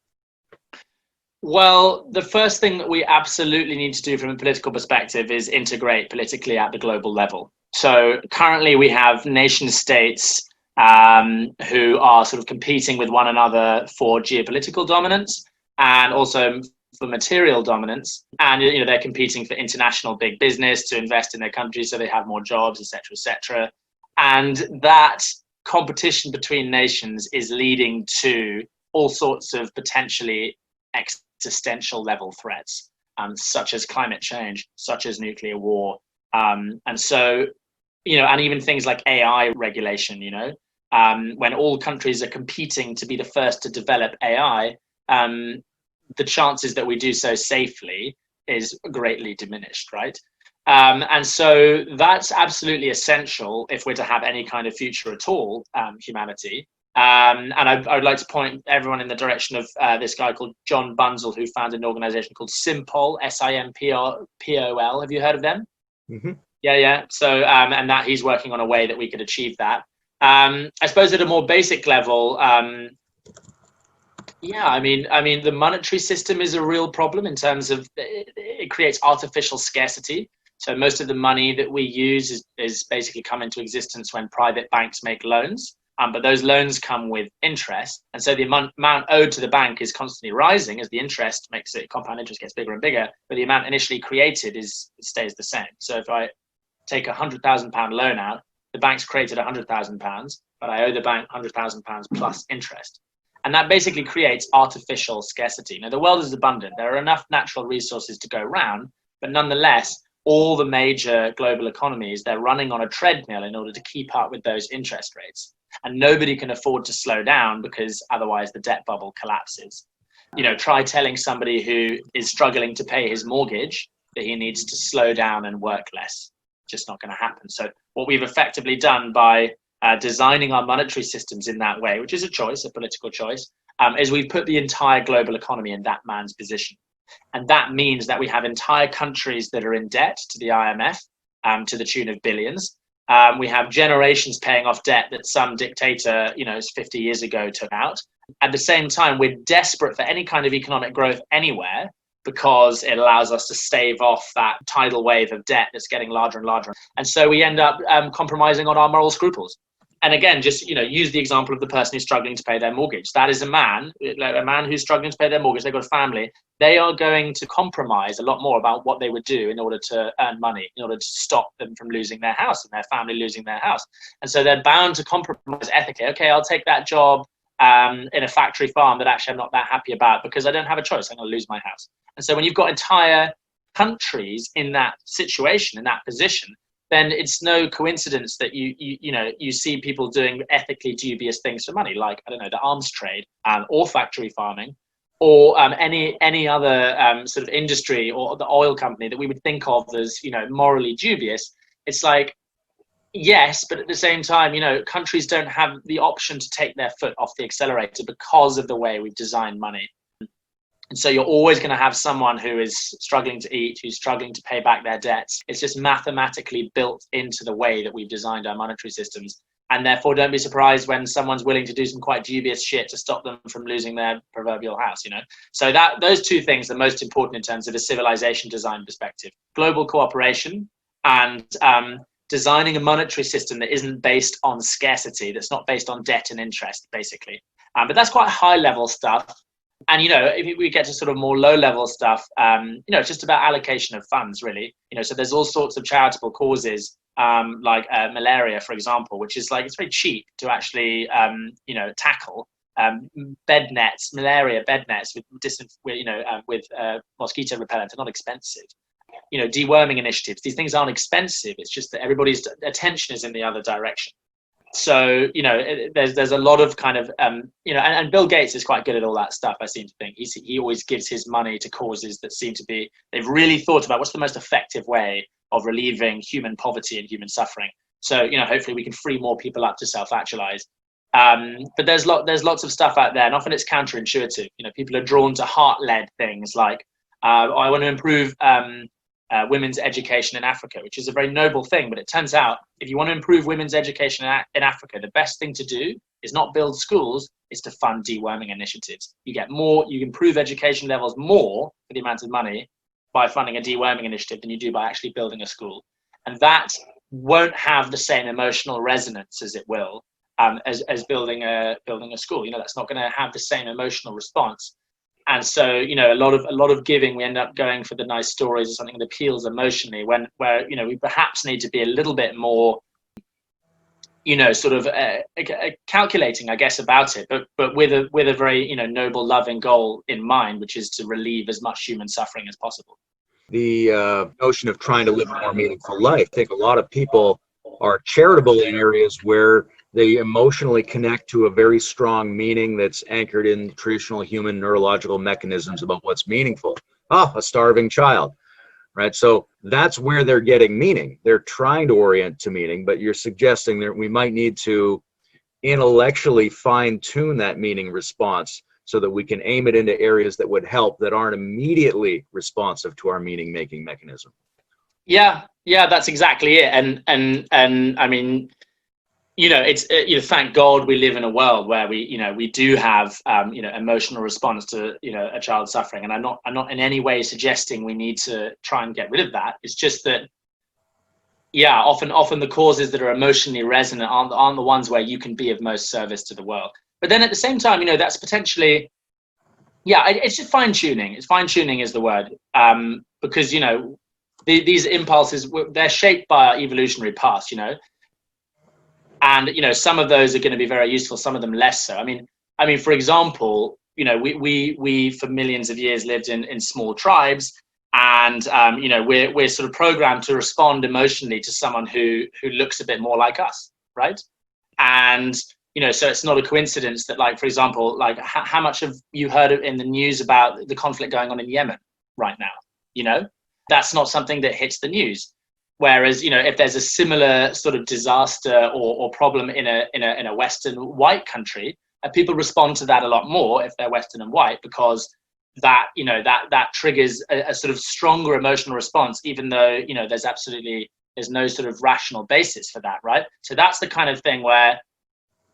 Well, the first thing that we absolutely need to do from a political perspective is integrate politically at the global level. So currently we have nation states who are sort of competing with one another for geopolitical dominance and also for material dominance. And they're competing for international big business to invest in their countries so they have more jobs, et cetera, et cetera. And that competition between nations is leading to all sorts of potentially existential level threats, such as climate change, such as nuclear war. And so, and even things like AI regulation, when all countries are competing to be the first to develop AI, the chances that we do so safely is greatly diminished, right? And so that's absolutely essential if we're to have any kind of future at all, humanity. And I would like to point everyone in the direction of this guy called John Bunzel, who founded an organization called Simpol, SIMPOL. Have you heard of them? Mm-hmm. Yeah. So, and that he's working on a way that we could achieve that. I suppose at a more basic level, I mean, the monetary system is a real problem in terms of it creates artificial scarcity. So most of the money that we use is basically come into existence when private banks make loans. But those loans come with interest. And so the amount owed to the bank is constantly rising as the interest makes it, compound interest gets bigger and bigger, but the amount initially created stays the same. So if I take £100,000 loan out, the bank's created £100,000, but I owe the bank £100,000 plus interest. And that basically creates artificial scarcity. Now, the world is abundant. There are enough natural resources to go around, but nonetheless, all the major global economies, they're running on a treadmill in order to keep up with those interest rates. And nobody can afford to slow down because otherwise the debt bubble collapses. Try telling somebody who is struggling to pay his mortgage that he needs to slow down and work less. Just not going to happen. So what we've effectively done by designing our monetary systems in that way, which is a choice, a political choice, is we've put the entire global economy in that man's position. And that means that we have entire countries that are in debt to the IMF to the tune of billions. We have generations paying off debt that some dictator, 50 years ago took out. At the same time, we're desperate for any kind of economic growth anywhere because it allows us to stave off that tidal wave of debt that's getting larger and larger. And so we end up compromising on our moral scruples. And again, just, use the example of the person who's struggling to pay their mortgage. That is a man who's struggling to pay their mortgage. They've got a family. They are going to compromise a lot more about what they would do in order to earn money, in order to stop them from losing their house and their family losing their house. And so they're bound to compromise ethically. Okay, I'll take that job in a factory farm that actually I'm not that happy about because I don't have a choice. I'm going to lose my house. And so when you've got entire countries in that situation, in that position, then it's no coincidence that you see people doing ethically dubious things for money, like, I don't know, the arms trade or factory farming, or any other sort of industry or the oil company that we would think of as, morally dubious. It's like, yes, but at the same time, countries don't have the option to take their foot off the accelerator because of the way we've designed money. And so you're always going to have someone who is struggling to eat, who's struggling to pay back their debts. It's just mathematically built into the way that we've designed our monetary systems. And therefore, don't be surprised when someone's willing to do some quite dubious shit to stop them from losing their proverbial house, So those two things are most important in terms of a civilization design perspective. Global cooperation and designing a monetary system that isn't based on scarcity, that's not based on debt and interest, basically. But that's quite high level stuff. And, if we get to sort of more low level stuff, it's just about allocation of funds, really. So there's all sorts of charitable causes, like malaria, for example, which is like, it's very cheap to actually, tackle malaria bed nets with mosquito repellent are not expensive. Deworming initiatives, these things aren't expensive. It's just that everybody's attention is in the other direction. So, there's a lot of kind of, and Bill Gates is quite good at all that stuff, I seem to think. He always gives his money to causes that seem to be, they've really thought about what's the most effective way of relieving human poverty and human suffering. So, hopefully we can free more people up to self-actualize. But there's lots of stuff out there, and often it's counterintuitive. People are drawn to heart-led things like, I want to improve women's education in Africa, which is a very noble thing. But it turns out, if you want to improve women's education in Africa, the best thing to do is not build schools, is to fund deworming initiatives. You improve education levels more for the amount of money by funding a deworming initiative than you do by actually building a school. And that won't have the same emotional resonance, as it will, as building a school. That's not going to have the same emotional response. And so, a lot of giving, we end up going for the nice stories or something that appeals emotionally, where we perhaps need to be a little bit more, sort of calculating, I guess, about it, but with a very, noble, loving goal in mind, which is to relieve as much human suffering as possible. The notion of trying to live a more meaningful life. I think a lot of people are charitable in areas where they emotionally connect to a very strong meaning that's anchored in traditional human neurological mechanisms about what's meaningful. A starving child, right? So that's where they're getting meaning. They're trying to orient to meaning, but you're suggesting that we might need to intellectually fine-tune that meaning response so that we can aim it into areas that would help, that aren't immediately responsive to our meaning-making mechanism. Yeah, that's exactly it. And I mean, it's thank God we live in a world where we do have emotional response to a child suffering, and I'm not in any way suggesting we need to try and get rid of that. It's just that often the causes that are emotionally resonant aren't the ones where you can be of most service to the world. But then at the same time, that's potentially it's just fine-tuning. It's fine-tuning is the word, because these impulses, they're shaped by our evolutionary past, and some of those are going to be very useful, some of them less so. I mean, for example, we for millions of years lived in small tribes, and we're sort of programmed to respond emotionally to someone who looks a bit more like us, right? And so it's not a coincidence that, like, for example, like how much have you heard in the news about the conflict going on in Yemen right now? That's not something that hits the news. Whereas, if there's a similar sort of disaster or problem in a Western white country, people respond to that a lot more if they're Western and white, because that triggers a sort of stronger emotional response, even though there's no sort of rational basis for that, right? So that's the kind of thing where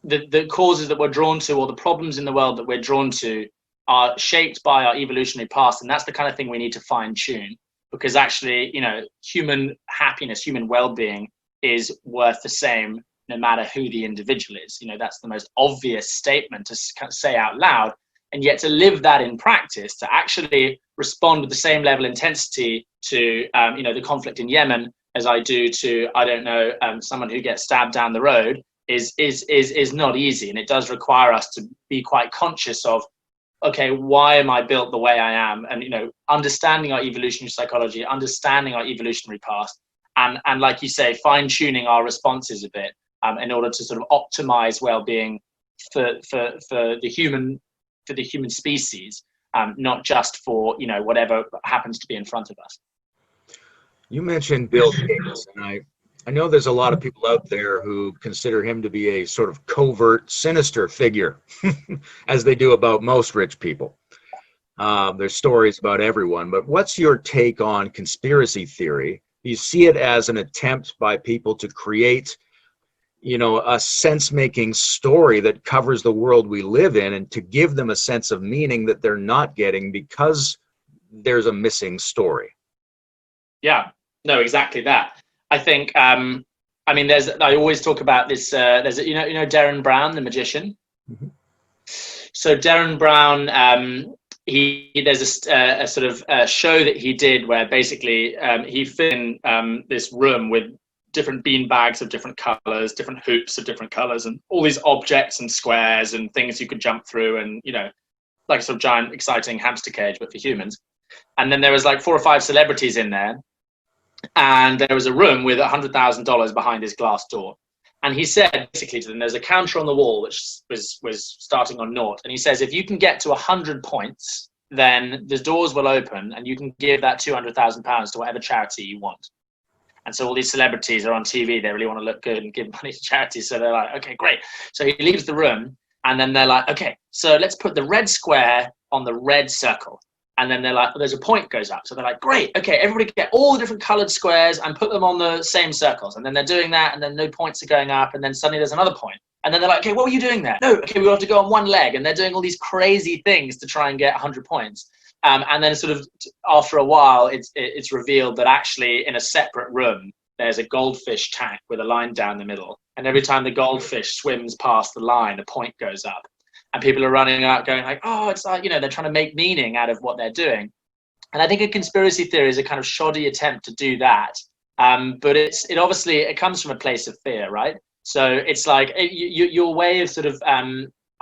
the causes that we're drawn to, or the problems in the world that we're drawn to, are shaped by our evolutionary past, and that's the kind of thing we need to fine tune. Because actually, human happiness, human well-being is worth the same no matter who the individual is. That's the most obvious statement to say out loud, and yet to live that in practice, to actually respond with the same level of intensity to, the conflict in Yemen as I do to, I don't know, someone who gets stabbed down the road is not easy, and it does require us to be quite conscious of, okay, why am I built the way I am? And, understanding our evolutionary psychology, understanding our evolutionary past, and like you say, fine-tuning our responses a bit, in order to sort of optimize well-being for the human species, not just for, whatever happens to be in front of us. You mentioned Bill Gates, and I know there's a lot of people out there who consider him to be a sort of covert, sinister figure, as they do about most rich people. There's stories about everyone, but what's your take on conspiracy theory? Do you see it as an attempt by people to create, a sense-making story that covers the world we live in, and to give them a sense of meaning that they're not getting because there's a missing story? Yeah, no, exactly that. I think, I always talk about this, there's, Darren Brown, the magician. Mm-hmm. So Darren Brown, there's a sort of show that he did where basically he fit in this room with different bean bags of different colors, different hoops of different colors, and all these objects and squares and things you could jump through, and, like a sort of giant, exciting hamster cage, but for humans. And then there was like 4 or 5 celebrities in there. And there was a room with $100,000 behind his glass door. And he said basically to them, there's a counter on the wall which was starting on 0. And he says, if you can get to 100 points, then the doors will open and you can give that £200,000 to whatever charity you want. And so all these celebrities are on TV. They really want to look good and give money to charity. So they're like, okay, great. So he leaves the room and then they're like, okay, so let's put the red square on the red circle. And then they're like, there's a point goes up. So they're like, great, okay, everybody get all the different colored squares and put them on the same circles. And then they're doing that, and then no points are going up, and then suddenly there's another point. And then they're like, okay, what were you doing there? No, okay, we have to go on one leg. And they're doing all these crazy things to try and get 100 points. And then sort of after a while, it's revealed that actually in a separate room, there's a goldfish tank with a line down the middle. And every time the goldfish swims past the line, a point goes up. And people are running out going like, oh, it's like, they're trying to make meaning out of what they're doing. And I think a conspiracy theory is a kind of shoddy attempt to do that. But it obviously comes from a place of fear, right? So it's like your way of sort of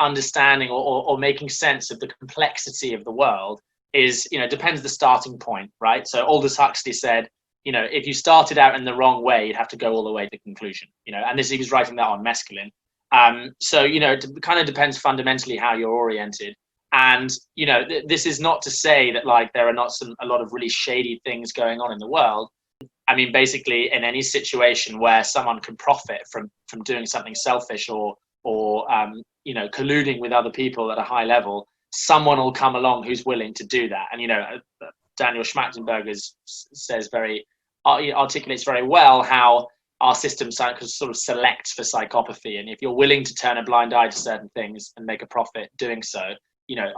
understanding or making sense of the complexity of the world is, depends the starting point, right? So Aldous Huxley said, if you started out in the wrong way, you'd have to go all the way to the conclusion, and he was writing that on mescaline. So, it kind of depends fundamentally how you're oriented. And, this is not to say that like there are not a lot of really shady things going on in the world. I mean, basically in any situation where someone can profit from doing something selfish or colluding with other people at a high level, someone will come along who's willing to do that. And, Daniel Schmachtenberger articulates very well how our system sort of selects for psychopathy. And if you're willing to turn a blind eye to certain things and make a profit doing so,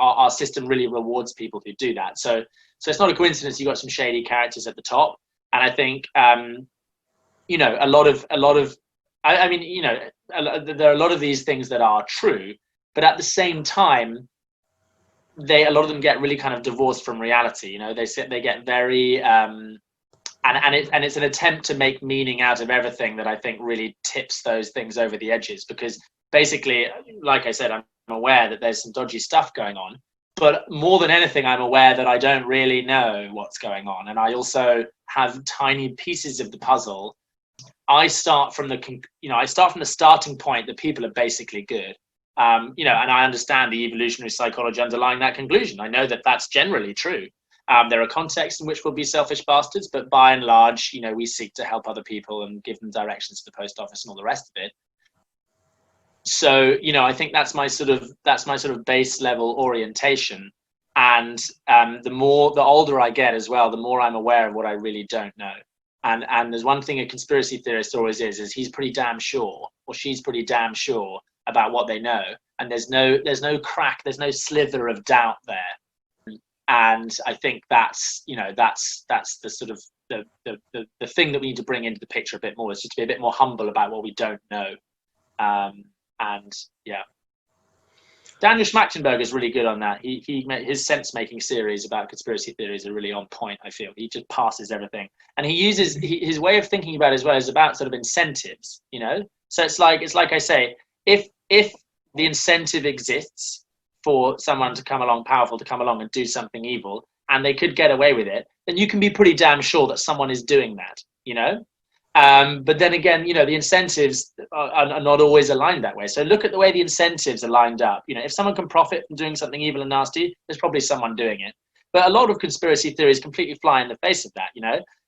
our system really rewards people who do that. So it's not a coincidence you've got some shady characters at the top. And I think, there are a lot of these things that are true, but at the same time, a lot of them get really kind of divorced from reality. They get very, and it's an attempt to make meaning out of everything that I think really tips those things over the edges, because basically, like I said, I'm aware that there's some dodgy stuff going on, but more than anything, I'm aware that I don't really know what's going on. And I also have tiny pieces of the puzzle. I start from the starting point that people are basically good. And I understand the evolutionary psychology underlying that conclusion. I know that that's generally true. There are contexts in which we'll be selfish bastards, but by and large, we seek to help other people and give them directions to the post office and all the rest of it. So, I think that's my sort of base level orientation. And the older I get as well, the more I'm aware of what I really don't know. And there's one thing a conspiracy theorist always is he's pretty damn sure, or she's pretty damn sure about what they know. And there's no crack, there's no slither of doubt there. And I think that's the sort of the thing that we need to bring into the picture a bit more, is just to be a bit more humble about what we don't know. And yeah, Daniel Schmachtenberger is really good on that. His sense-making series about conspiracy theories are really on point, I feel. He just passes everything. And he uses his way of thinking about it as well is about sort of incentives, So it's like I say, if the incentive exists for someone to come along, powerful to come along and do something evil, and they could get away with it, then you can be pretty damn sure that someone is doing that, But then again, the incentives are not always aligned that way. So look at the way the incentives are lined up. If someone can profit from doing something evil and nasty, there's probably someone doing it. But a lot of conspiracy theories completely fly in the face of that.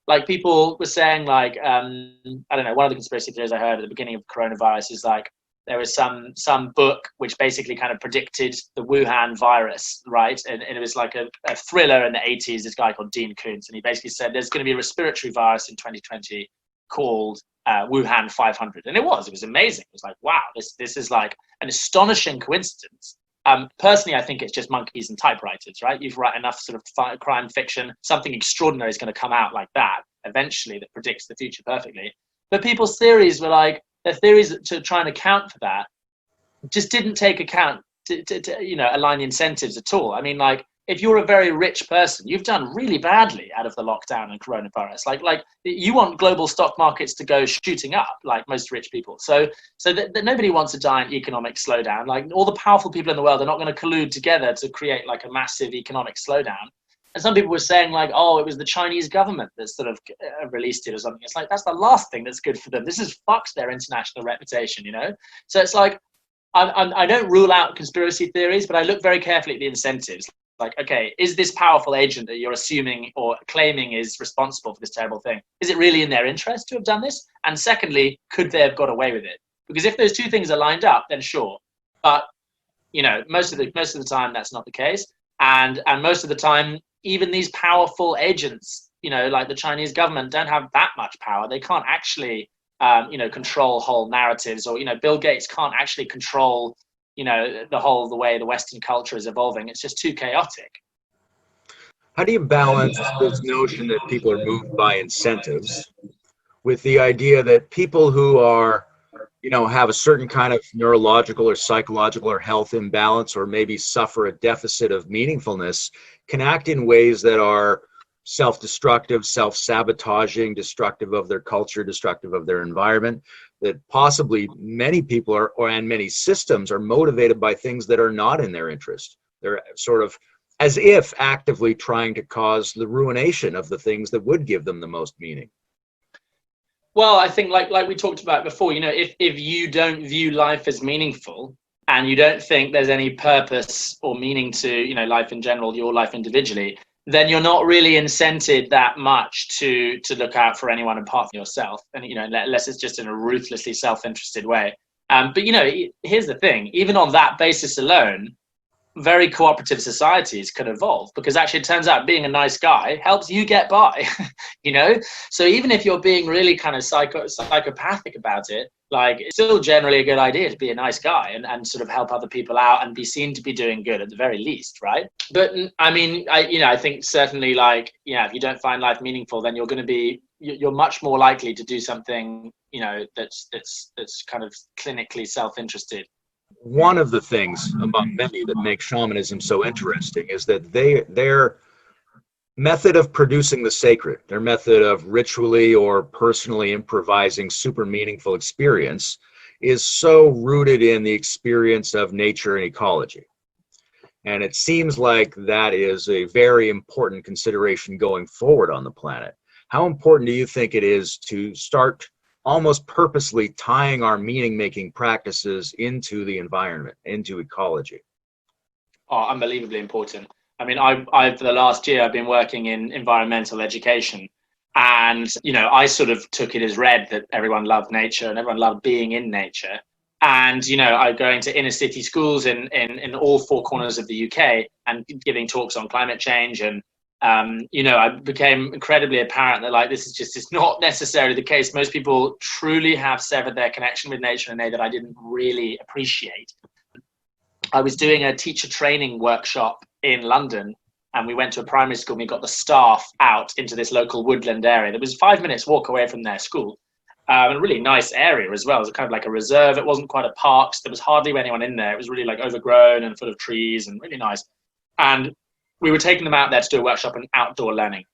Like people were saying, like, I don't know, one of the conspiracy theories I heard at the beginning of coronavirus is like there was some book which basically kind of predicted the Wuhan virus, right? And it was like a thriller in the 80s, this guy called Dean Koontz, and he basically said there's going to be a respiratory virus in 2020 called Wuhan 500. And it was amazing. It was like, wow, this is like an astonishing coincidence. Personally, I think it's just monkeys and typewriters, right? You write enough sort of crime fiction, something extraordinary is going to come out like that eventually that predicts the future perfectly. But people's theories were like, their theories to try and account for that just didn't take account to align the incentives at all. I mean, like, if you're a very rich person, you've done really badly out of the lockdown and coronavirus. Like you want global stock markets to go shooting up, like most rich people. So that nobody wants a giant economic slowdown. Like all the powerful people in the world are not going to collude together to create like a massive economic slowdown. And some people were saying like, oh, it was the Chinese government that sort of released it or something. It's like, that's the last thing that's good for them. This has fucked their international reputation, So it's like, I don't rule out conspiracy theories, but I look very carefully at the incentives. Like, okay, is this powerful agent that you're assuming or claiming is responsible for this terrible thing, is it really in their interest to have done this? And secondly, could they have got away with it? Because if those two things are lined up, then sure. But most of the time that's not the case. And most of the time, even these powerful agents, like the Chinese government, don't have that much power. They can't actually control whole narratives, or Bill Gates can't actually control the way the Western culture is evolving. It's just too chaotic. How do you balance this notion that people are moved by incentives with the idea that people who are, have a certain kind of neurological or psychological or health imbalance, or maybe suffer a deficit of meaningfulness, can act in ways that are self-destructive, self-sabotaging, destructive of their culture, destructive of their environment, that possibly many people and many systems are motivated by things that are not in their interest. They're sort of as if actively trying to cause the ruination of the things that would give them the most meaning. Well, I think like we talked about before, if you don't view life as meaningful and you don't think there's any purpose or meaning to, life in general, your life individually, then you're not really incented that much to look out for anyone apart from yourself. And, unless it's just in a ruthlessly self-interested way. But, here's the thing, even on that basis alone, very cooperative societies can evolve, because actually it turns out being a nice guy helps you get by, So even if you're being really kind of psychopathic about it, like, it's still generally a good idea to be a nice guy and sort of help other people out and be seen to be doing good at the very least, right? But I mean, I think certainly, like, if you don't find life meaningful, then you're much more likely to do something, that's kind of clinically self-interested. One of the things among many that make shamanism so interesting is that their method of producing the sacred, their method of ritually or personally improvising super meaningful experience, is so rooted in the experience of nature and ecology. And it seems like that is a very important consideration going forward on the planet. How important do you think it is to start almost purposely tying our meaning-making practices into the environment, into ecology? Oh, unbelievably important. I mean, I've for the last year, I've been working in environmental education, and, I sort of took it as read that everyone loved nature and everyone loved being in nature. And, I'm going to inner city schools in all four corners of the UK and giving talks on climate change. And, I became incredibly apparent that, like, this is not necessarily the case. Most people truly have severed their connection with nature in a way that I didn't really appreciate. I was doing a teacher training workshop in London, and we went to a primary school, and we got the staff out into this local woodland area. There was 5 minutes walk away from their school. A really nice area as well. It was kind of like a reserve. It wasn't quite a park. So there was hardly anyone in there. It was really like overgrown and full of trees and really nice. And we were taking them out there to do a workshop on outdoor learning.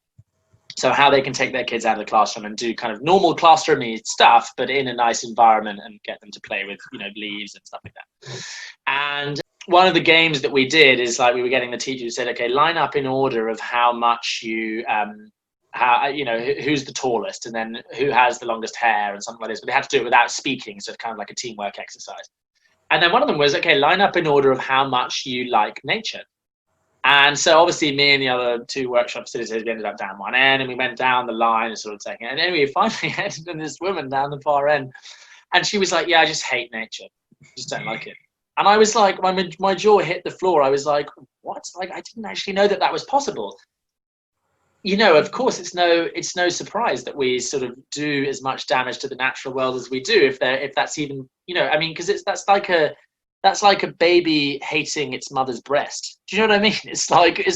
So how they can take their kids out of the classroom and do kind of normal classroomy stuff, but in a nice environment, and get them to play with, leaves and stuff like that. And one of the games that we did is, like, we were getting the teacher who said, okay, line up in order of how much you how, who's the tallest, and then who has the longest hair and something like this. But they had to do it without speaking, so it's kind of like a teamwork exercise. And then one of them was, okay, line up in order of how much you like nature. And so obviously me and the other two workshop facilitators, we ended up down one end, and we went down the line and sort of taking it. And then we finally ended in this woman down the far end. And she was like, yeah, I just hate nature. I just don't like it. And I was like, my jaw hit the floor. I was like, what? Like, I didn't actually know that was possible. Of course, it's no surprise that we sort of do as much damage to the natural world as we do, if that's even, because that's like a baby hating its mother's breast. Do you know what I mean? It's like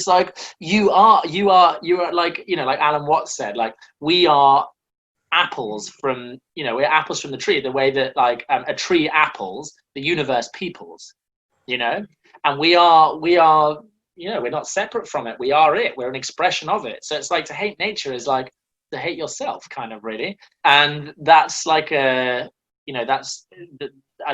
you are like, like Alan Watts said, like we are apples from, we're apples from the tree, the way that like a tree apples, the universe peoples, and we are, we're not separate from it. We are it. We're an expression of it. So it's like to hate nature is like to hate yourself, kind of, really. And that's like I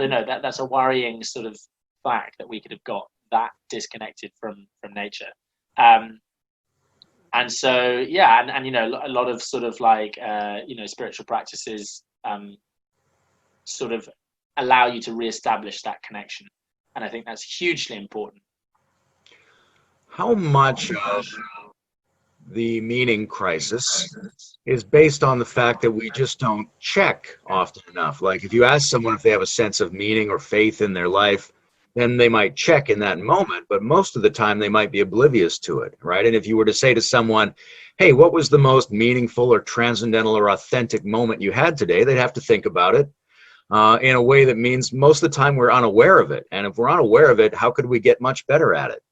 don't know, that's a worrying sort of fact that we could have got that disconnected from nature. And so, yeah, and a lot of sort of like, spiritual practices sort of allow you to reestablish that connection. And I think that's hugely important. How much of the meaning crisis is based on the fact that we just don't check often enough? Like if you ask someone if they have a sense of meaning or faith in their life, then they might check in that moment, but most of the time they might be oblivious to it, right? And if you were to say to someone, hey, what was the most meaningful or transcendental or authentic moment you had today? They'd have to think about it in a way that means most of the time we're unaware of it. And if we're unaware of it, how could we get much better at it?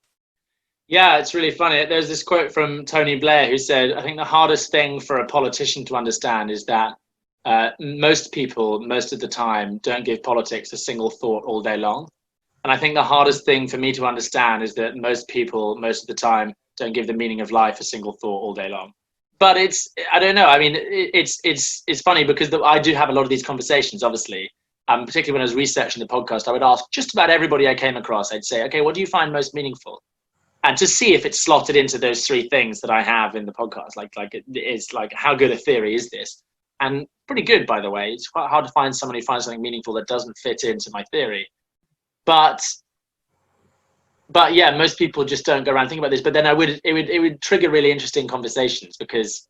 Yeah, it's really funny. There's this quote from Tony Blair who said, I think the hardest thing for a politician to understand is that most people, most of the time, don't give politics a single thought all day long. And I think the hardest thing for me to understand is that most people, most of the time, don't give the meaning of life a single thought all day long. But I don't know. I mean, it's funny because I do have a lot of these conversations, obviously. Particularly when I was researching the podcast, I would ask just about everybody I came across. I'd say, okay, what do you find most meaningful? And to see if it's slotted into those three things that I have in the podcast, like it is like, how good a theory is this? And pretty good, by the way. It's quite hard to find someone who finds something meaningful that doesn't fit into my theory. But yeah, most people just don't go around thinking about this. But then it would trigger really interesting conversations because,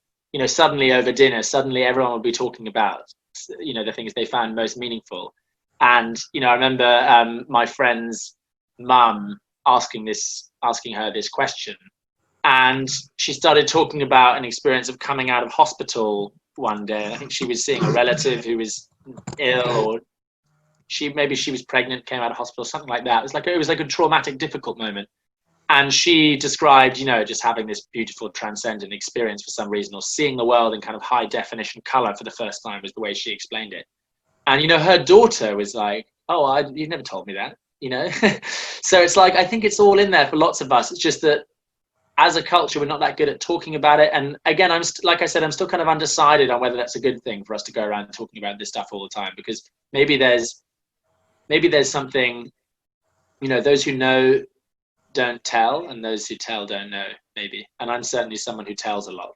suddenly over dinner, suddenly everyone would be talking about, the things they found most meaningful. And, I remember my friend's mum asking her this question. And she started talking about an experience of coming out of hospital one day. I think she was seeing a relative who was ill, or maybe she was pregnant, came out of hospital, something like that. It was like a traumatic, difficult moment. And she described, just having this beautiful transcendent experience for some reason, or seeing the world in kind of high definition color for the first time, was the way she explained it. And, her daughter was like, oh, you've never told me that, So it's like, I think it's all in there for lots of us. It's just that as a culture, we're not that good at talking about it. And again, like I said, I'm still kind of undecided on whether that's a good thing for us to go around talking about this stuff all the time, because maybe there's something, those who know don't tell, and those who tell don't know, maybe. And I'm certainly someone who tells a lot.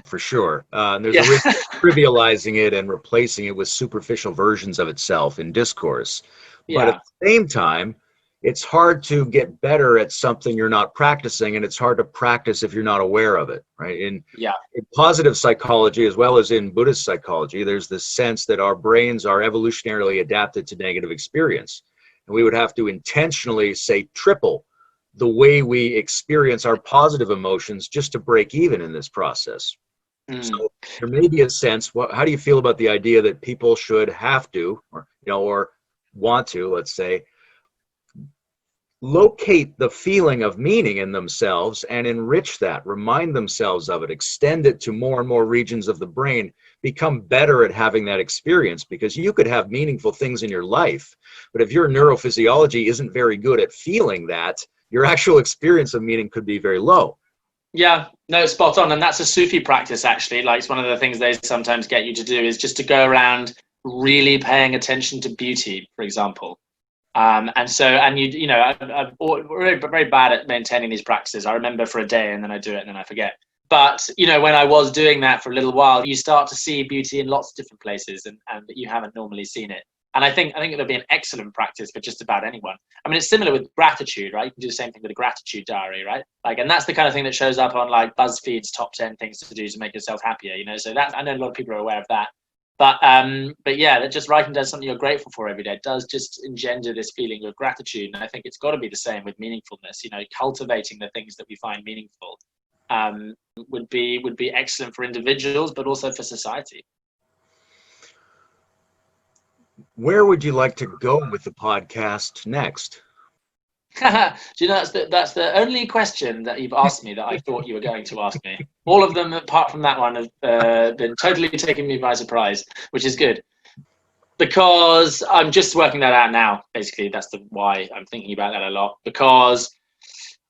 For sure. There's a risk of trivializing it and replacing it with superficial versions of itself in discourse. Yeah. But at the same time, it's hard to get better at something you're not practicing, and it's hard to practice if you're not aware of it, right? In positive psychology, as well as in Buddhist psychology, there's this sense that our brains are evolutionarily adapted to negative experience. And we would have to intentionally, say, triple the way we experience our positive emotions just to break even in this process. So there may be a sense, how do you feel about the idea that people should have to, or want to, let's say, locate the feeling of meaning in themselves and enrich that, remind themselves of it, extend it to more and more regions of the brain, become better at having that experience? Because you could have meaningful things in your life, but if your neurophysiology isn't very good at feeling that, your actual experience of meaning could be very low. Yeah, no, spot on. And that's a Sufi practice, actually. Like, it's one of the things they sometimes get you to do is just to go around really paying attention to beauty, for example. I'm very bad at maintaining these practices. I remember for a day and then I do it and then I forget. But, you know, when I was doing that for a little while, you start to see beauty in lots of different places and that you haven't normally seen it. And I think it'll be an excellent practice for just about anyone. I mean, it's similar with gratitude, right? You can do the same thing with a gratitude diary, right? Like, and that's the kind of thing that shows up on like BuzzFeed's top 10 things to do to make yourself happier, you know? So that, I know a lot of people are aware of that. But yeah, that just writing down something you're grateful for every day does just engender this feeling of gratitude. And I think it's got to be the same with meaningfulness, you know, cultivating the things that we find meaningful would be excellent for individuals, but also for society. Where would you like to go with the podcast next? Do you know, that's the only question that you've asked me that I thought you were going to ask me. All of them, apart from that one, have been totally taking me by surprise, which is good. Because I'm just working that out now, basically. That's why I'm thinking about that a lot. Because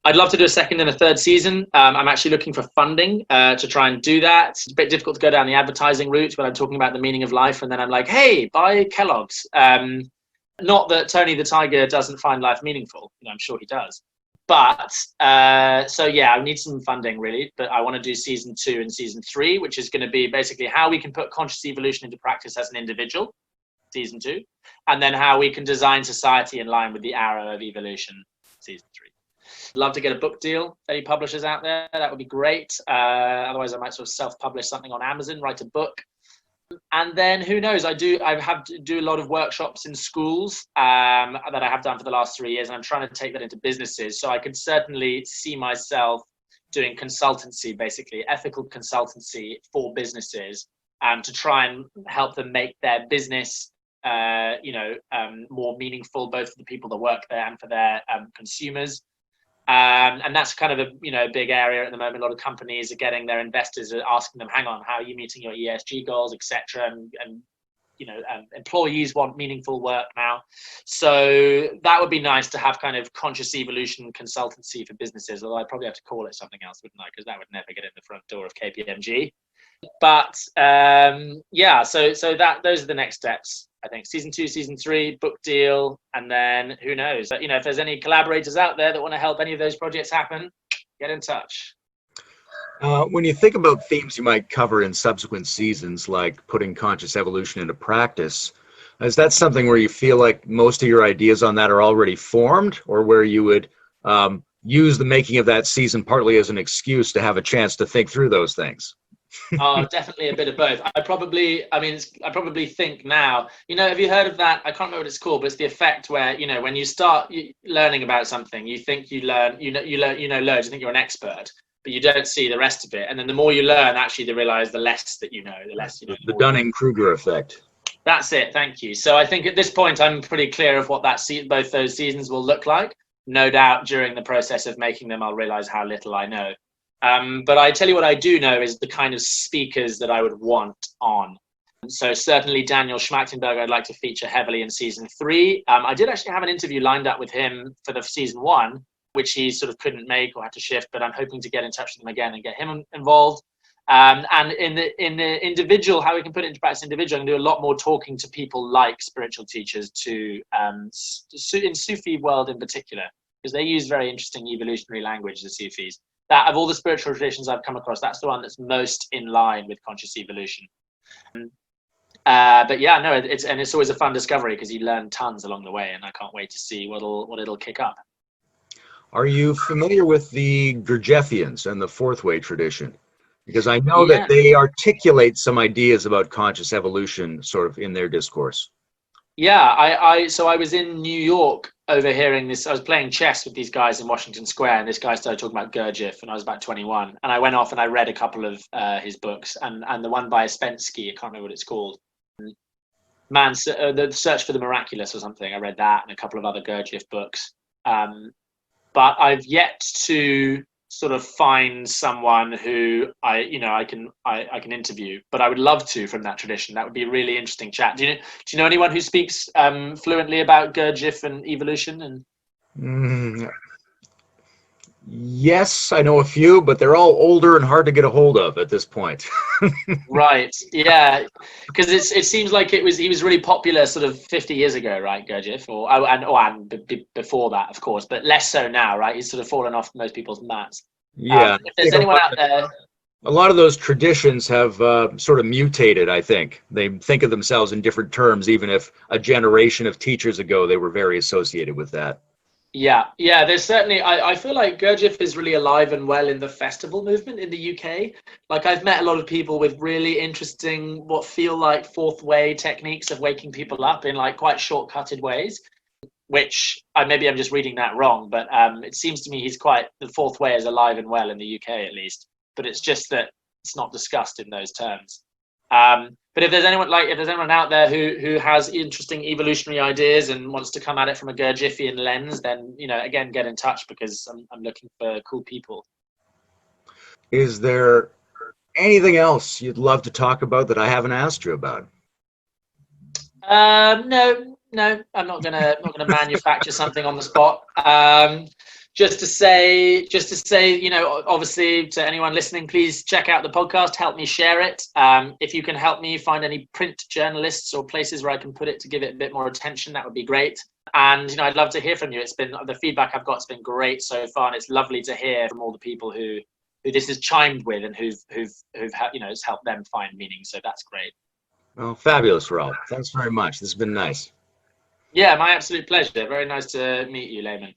I'd love to do a second and a third season. I'm actually looking for funding to try and do that. It's a bit difficult to go down the advertising route when I'm talking about the meaning of life, and then I'm like, hey, buy Kellogg's. Not that Tony the Tiger doesn't find life meaningful. You know, I'm sure he does. But so yeah, I need some funding really. But I want to do season 2 and season 3, which is going to be basically how we can put conscious evolution into practice as an individual, season 2, and then how we can design society in line with the arrow of evolution, season 3. Love to get a book deal. Any publishers out there, that would be great. Otherwise, I might sort of self-publish something on Amazon, write a book. And then who knows? I have to do a lot of workshops in schools that I have done for the last 3 years, and I'm trying to take that into businesses. So I could certainly see myself doing consultancy, basically ethical consultancy for businesses, to try and help them make their business, more meaningful, both for the people that work there and for their consumers. And that's kind of a big area at the moment. A lot of companies are getting their investors are asking them, hang on, how are you meeting your ESG goals, etc. And employees want meaningful work now. So that would be nice to have kind of conscious evolution consultancy for businesses, although I'd probably have to call it something else, wouldn't I? Because that would never get in the front door of KPMG. But yeah, so that those are the next steps. I think season 2, season 3, book deal, and then who knows? But, you know, if there's any collaborators out there that want to help any of those projects happen, get in touch. When you think about themes you might cover in subsequent seasons, like putting conscious evolution into practice, is that something where you feel like most of your ideas on that are already formed, or where you would use the making of that season partly as an excuse to have a chance to think through those things? Oh, definitely a bit of both. I probably think now, you know, have you heard of that? I can't remember what it's called, but it's the effect where, you know, when you start learning about something, you think you learn loads, you think you're an expert, but you don't see the rest of it. And then the more you learn, actually, they realize the less that you know, the less you know. The Dunning-Kruger effect. That's it. Thank you. So I think at this point, I'm pretty clear of what both those seasons will look like. No doubt during the process of making them, I'll realize how little I know. But I tell you what I do know is the kind of speakers that I would want on. So certainly Daniel Schmachtenberg, I'd like to feature heavily in season 3. I did actually have an interview lined up with him for the season 1, which he sort of couldn't make or had to shift, but I'm hoping to get in touch with him again and get him involved. And in the individual, how we can put it into practice individual, and do a lot more talking to people like spiritual teachers in Sufi world in particular, because they use very interesting evolutionary language, the Sufis. That of all the spiritual traditions I've come across, that's the one that's most in line with conscious evolution. But yeah, no, it's always a fun discovery because you learn tons along the way, and I can't wait to see what it'll kick up. Are you familiar with the Gurdjieffians and the Fourth Way tradition? Because I know that they articulate some ideas about conscious evolution sort of in their discourse. Yeah, so I was in New York overhearing this. I was playing chess with these guys in Washington Square, and this guy started talking about Gurdjieff, and I was about 21. And I went off and I read a couple of his books, and the one by Ouspensky, I can't remember what it's called. The Search for the Miraculous or something. I read that and a couple of other Gurdjieff books. But I've yet to sort of find someone who I can interview, but I would love to from that tradition. That would be a really interesting chat. Do you know anyone who speaks fluently about Gurdjieff and evolution? Yes, I know a few, but they're all older and hard to get a hold of at this point. Right. Yeah, because it seems like he was really popular sort of 50 years ago, right, Gurdjieff, and before that, of course, but less so now, right? He's sort of fallen off most people's mats. Yeah. If there's anyone out there, A lot of those traditions have sort of mutated, I think. They think of themselves in different terms, even if a generation of teachers ago they were very associated with that. Yeah. There's certainly, I feel like Gurdjieff is really alive and well in the festival movement in the UK. Like I've met a lot of people with really interesting, what feel like fourth way techniques of waking people up in like quite shortcutted ways, which maybe I'm just reading that wrong, but it seems to me the fourth way is alive and well in the UK at least, but it's just that it's not discussed in those terms. But if there's anyone out there who has interesting evolutionary ideas and wants to come at it from a Gurdjieffian lens, then again, get in touch because I'm looking for cool people. Is there anything else you'd love to talk about that I haven't asked you about? No, I'm not gonna manufacture something on the spot. Just to say, obviously to anyone listening, please check out the podcast. Help me share it. If you can help me find any print journalists or places where I can put it to give it a bit more attention, that would be great. And I'd love to hear from you. It's been the feedback I've got has been great so far, and it's lovely to hear from all the people who this has chimed with and who've it's helped them find meaning. So that's great. Well, fabulous, Ralph. Thanks very much. This has been nice. Yeah, my absolute pleasure. Very nice to meet you, Layman.